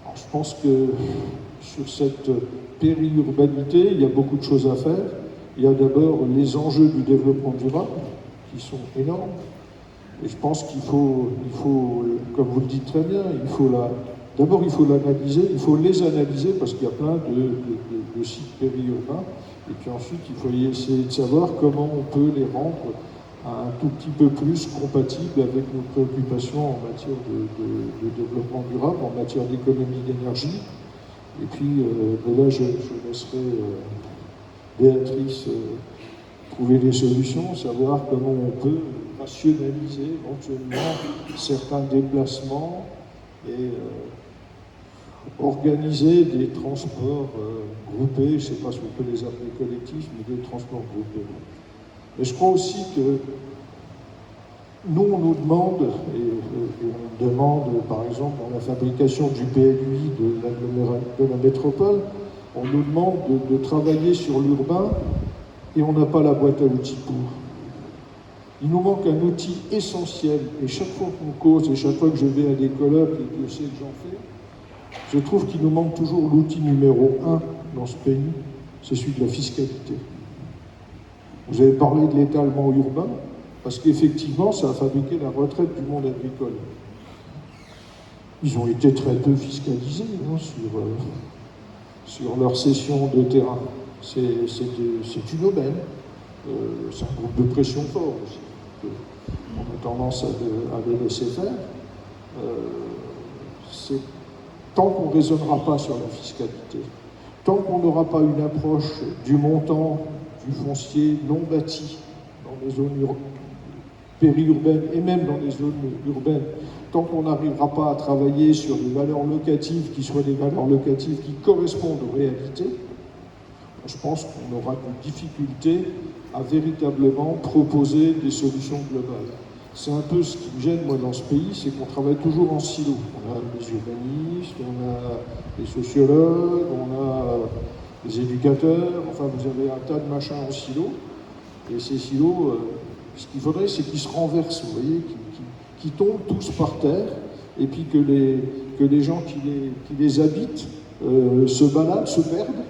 Alors, je pense que sur cette périurbanité, il y a beaucoup de choses à faire. Il y a d'abord les enjeux du développement durable, qui sont énormes. Et je pense qu'il faut, comme vous le dites très bien, d'abord il faut l'analyser, il faut les analyser parce qu'il y a plein de sites périurbains. Et puis ensuite, il faut essayer de savoir comment on peut les rendre un tout petit peu plus compatibles avec nos préoccupations en matière de développement durable, en matière d'économie d'énergie. Et puis là, je laisserai Béatrice trouver des solutions, savoir comment on peut rationaliser éventuellement certains déplacements et organiser des transports groupés, je ne sais pas si on peut les appeler collectifs, mais des transports groupés. Mais je crois aussi que nous, on nous demande, et on demande par exemple dans la fabrication du PLUI de la métropole, on nous demande de travailler sur l'urbain et on n'a pas la boîte à outils pour. Il nous manque un outil essentiel et chaque fois qu'on cause et chaque fois que je vais à des colloques et que je sais que j'en fais, je trouve qu'il nous manque toujours l'outil numéro 1 dans ce pays, c'est celui de la fiscalité. Vous avez parlé de l'étalement urbain, parce qu'effectivement, ça a fabriqué la retraite du monde agricole. Ils ont été très peu fiscalisés sur leur cession de terrain. C'est une aubaine. C'est un groupe de pression fort aussi. On a tendance à les laisser faire. Tant qu'on ne raisonnera pas sur la fiscalité, tant qu'on n'aura pas une approche du montant du foncier non bâti dans les zones périurbaines et même dans les zones urbaines, tant qu'on n'arrivera pas à travailler sur des valeurs locatives qui soient des valeurs locatives qui correspondent aux réalités, je pense qu'on aura des difficultés à véritablement proposer des solutions globales. C'est un peu ce qui me gêne, moi, dans ce pays, c'est qu'on travaille toujours en silo. On a les urbanistes, on a les sociologues, on a les éducateurs, enfin, vous avez un tas de machins en silo. Et ces silos, ce qu'il faudrait, c'est qu'ils se renversent, vous voyez, qu'ils tombent tous par terre, et puis que les gens qui les habitent se baladent, se perdent,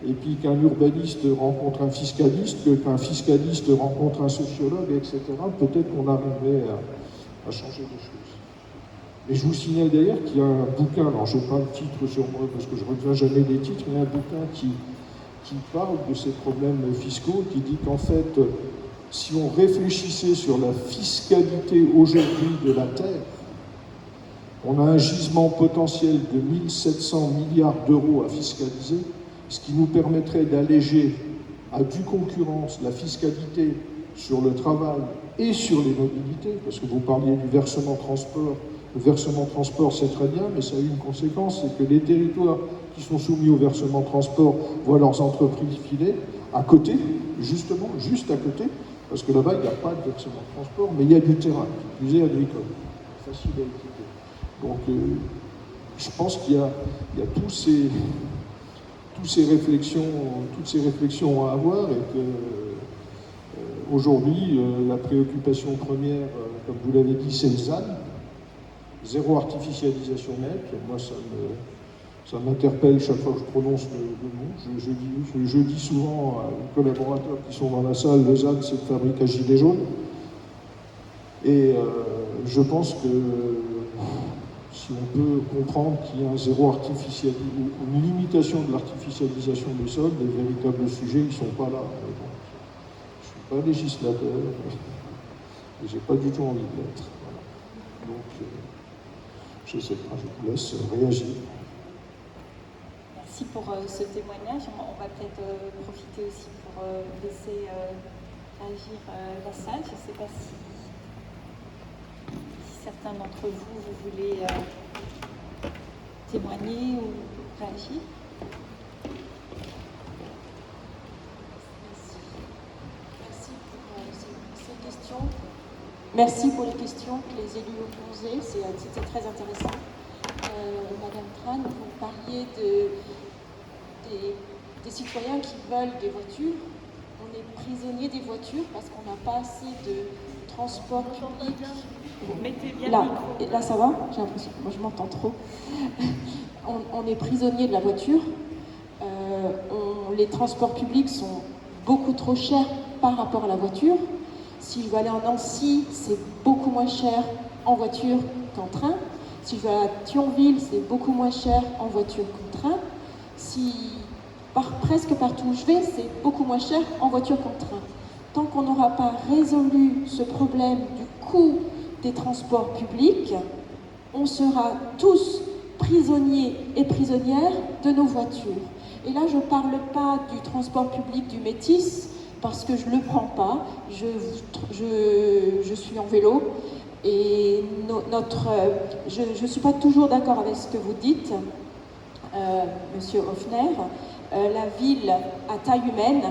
et puis qu'un urbaniste rencontre un fiscaliste, qu'un fiscaliste rencontre un sociologue, etc., peut-être qu'on arriverait à changer des choses. Et je vous signale d'ailleurs qu'il y a un bouquin, alors je n'ai pas le titre sur moi parce que je ne retiens jamais des titres, mais il y a un bouquin qui parle de ces problèmes fiscaux, qui dit qu'en fait, si on réfléchissait sur la fiscalité aujourd'hui de la Terre, on a un gisement potentiel de 1700 milliards d'euros à fiscaliser, ce qui nous permettrait d'alléger à due concurrence la fiscalité sur le travail et sur les mobilités, parce que vous parliez du versement transport. Le versement transport, c'est très bien, mais ça a une conséquence, c'est que les territoires qui sont soumis au versement transport voient leurs entreprises filer à côté, justement, juste à côté, parce que là-bas, il n'y a pas de versement transport, mais il y a du terrain, du musée agricole, facile à équiper. Donc, je pense qu'il y a toutes ces réflexions à avoir et que aujourd'hui, la préoccupation première, comme vous l'avez dit, c'est le ZAN, zéro artificialisation nette. Moi, ça m'interpelle chaque fois que je prononce le nom. Je dis souvent à mes collaborateurs qui sont dans la salle, Lausanne, c'est une fabrique à gilets jaunes. Et je pense que si on peut comprendre qu'il y a un zéro artificialisation, une limitation de l'artificialisation des sols, les véritables sujets, ils ne sont pas là. Bon, je ne suis pas législateur, et j'ai pas du tout envie de l'être. Voilà. Donc, je ne sais pas, je vous laisse réagir. Merci pour ce témoignage. On va peut-être profiter aussi pour laisser agir la salle. Je ne sais pas si certains d'entre vous, vous voulez témoigner ou réagir. Merci pour ces questions. Merci pour les questions que les élus ont posées. C'était très intéressant. Madame Tran, vous parliez des citoyens qui veulent des voitures. On est prisonnier des voitures parce qu'on n'a pas assez de transport public. Mettez bien Là, le micro. là ça va? J'ai l'impression que moi je m'entends trop. On est prisonnier de la voiture. Les transports publics sont beaucoup trop chers par rapport à la voiture. Si je veux aller en Nancy, c'est beaucoup moins cher en voiture qu'en train. Si je vais à Thionville, c'est beaucoup moins cher en voiture qu'en train. Presque partout où je vais, c'est beaucoup moins cher en voiture qu'en train. Tant qu'on n'aura pas résolu ce problème du coût des transports publics, on sera tous prisonniers et prisonnières de nos voitures. Et là, je ne parle pas du transport public du Métis, parce que je ne le prends pas. Je suis en vélo. Et je ne suis pas toujours d'accord avec ce que vous dites, Monsieur Hoffner. La ville à taille humaine,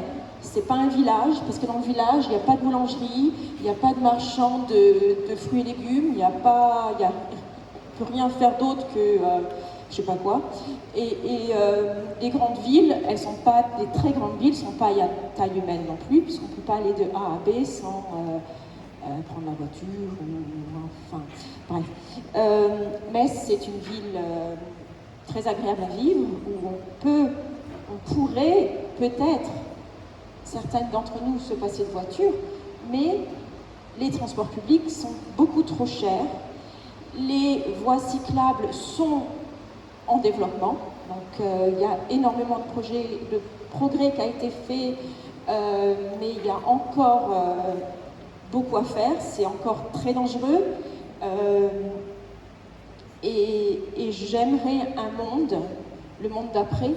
c'est pas un village, parce que dans le village, il n'y a pas de boulangerie, il n'y a pas de marchand de fruits et légumes, on ne peut rien faire d'autre que je sais pas quoi. Et les grandes villes, elles sont pas, les très grandes villes ne sont pas à taille humaine non plus, puisqu'on ne peut pas aller de A à B sans prendre la voiture, enfin, bref. Metz, c'est une ville très agréable à vivre, où on pourrait peut-être, certaines d'entre nous, se passer de voiture, mais les transports publics sont beaucoup trop chers, les voies cyclables sont en développement, donc il y a énormément de progrès qui a été fait, mais il y a encore beaucoup à faire, c'est encore très dangereux, et j'aimerais un monde, le monde d'après,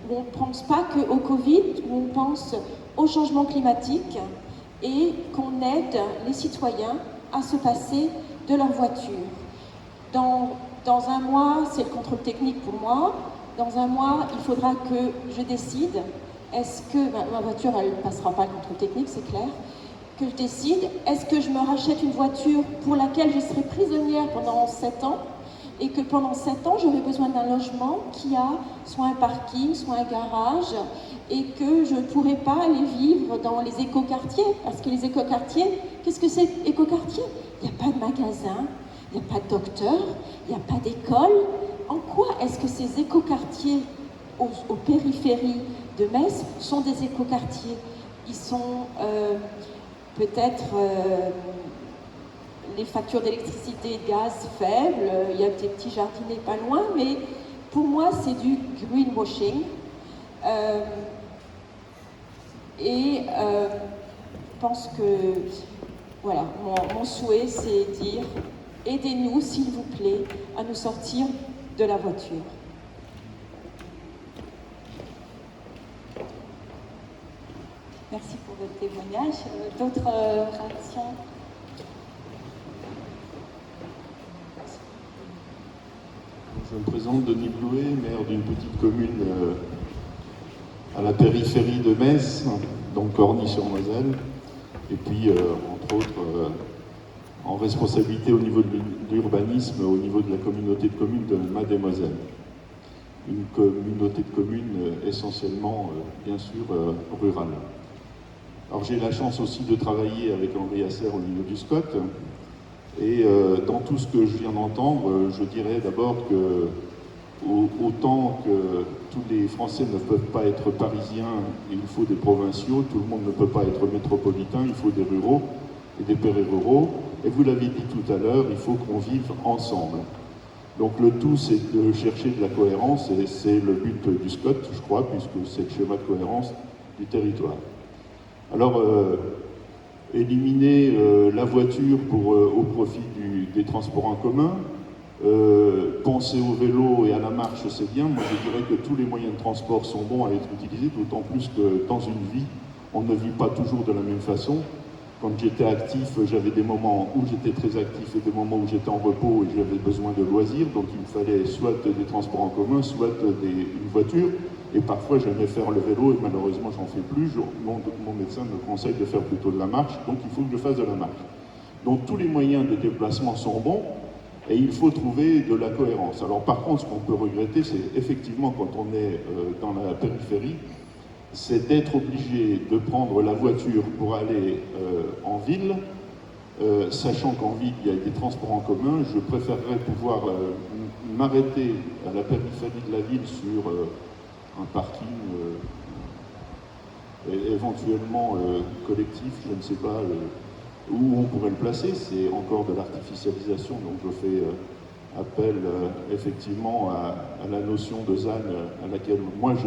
où on ne pense pas qu'au Covid, où on pense au changement climatique et qu'on aide les citoyens à se passer de leur voiture. Dans un mois, c'est le contrôle technique pour moi. Dans un mois, il faudra que je décide, est-ce que ma voiture, elle ne passera pas le contrôle technique, c'est clair, que je décide, est-ce que je me rachète une voiture pour laquelle je serai prisonnière pendant 7 ans, et que pendant 7 ans, j'aurai besoin d'un logement qui a soit un parking, soit un garage, et que je ne pourrai pas aller vivre dans les écoquartiers. Parce que les écoquartiers, qu'est-ce que c'est écoquartier? Il n'y a pas de magasin, il n'y a pas de docteur, il n'y a pas d'école. En quoi est-ce que ces écoquartiers aux périphéries de Metz sont des écoquartiers? Ils sont peut-être... les factures d'électricité et de gaz faibles, il y a des petits jardinets pas loin, mais pour moi c'est du greenwashing. Je pense que voilà, mon souhait c'est dire aidez-nous s'il vous plaît à nous sortir de la voiture. Merci pour votre témoignage. D'autres réactions? Je me présente Denis Blouet, maire d'une petite commune à la périphérie de Metz, donc Corny-sur-Moselle, et puis entre autres en responsabilité au niveau de l'urbanisme, au niveau de la communauté de communes de Mademoiselle. Une communauté de communes essentiellement, bien sûr, rurale. Alors j'ai la chance aussi de travailler avec Henri Asser au niveau du SCOT, et dans tout ce que je viens d'entendre, je dirais d'abord que autant que tous les Français ne peuvent pas être parisiens, il faut des provinciaux, tout le monde ne peut pas être métropolitain, il faut des ruraux et des périruraux. Et vous l'avez dit tout à l'heure, il faut qu'on vive ensemble. Donc le tout, c'est de chercher de la cohérence, et c'est le but du SCOT, je crois, puisque c'est le schéma de cohérence du territoire. Alors, éliminer la voiture au profit des transports en commun, penser au vélo et à la marche, c'est bien. Moi, je dirais que tous les moyens de transport sont bons à être utilisés, d'autant plus que dans une vie, on ne vit pas toujours de la même façon. Quand j'étais actif, j'avais des moments où j'étais très actif et des moments où j'étais en repos et j'avais besoin de loisirs. Donc il me fallait soit des transports en commun, soit une voiture. Et parfois j'aimais faire le vélo et malheureusement j'en fais plus. Mon médecin me conseille de faire plutôt de la marche, donc il faut que je fasse de la marche. Donc tous les moyens de déplacement sont bons et il faut trouver de la cohérence. Alors par contre, ce qu'on peut regretter, c'est effectivement quand on est dans la périphérie, c'est d'être obligé de prendre la voiture pour aller en ville, sachant qu'en ville, il y a des transports en commun. Je préférerais pouvoir m'arrêter à la périphérie de la ville sur un parking éventuellement collectif, je ne sais pas où on pourrait le placer. C'est encore de l'artificialisation, donc je fais appel effectivement à la notion de ZAN à laquelle moi je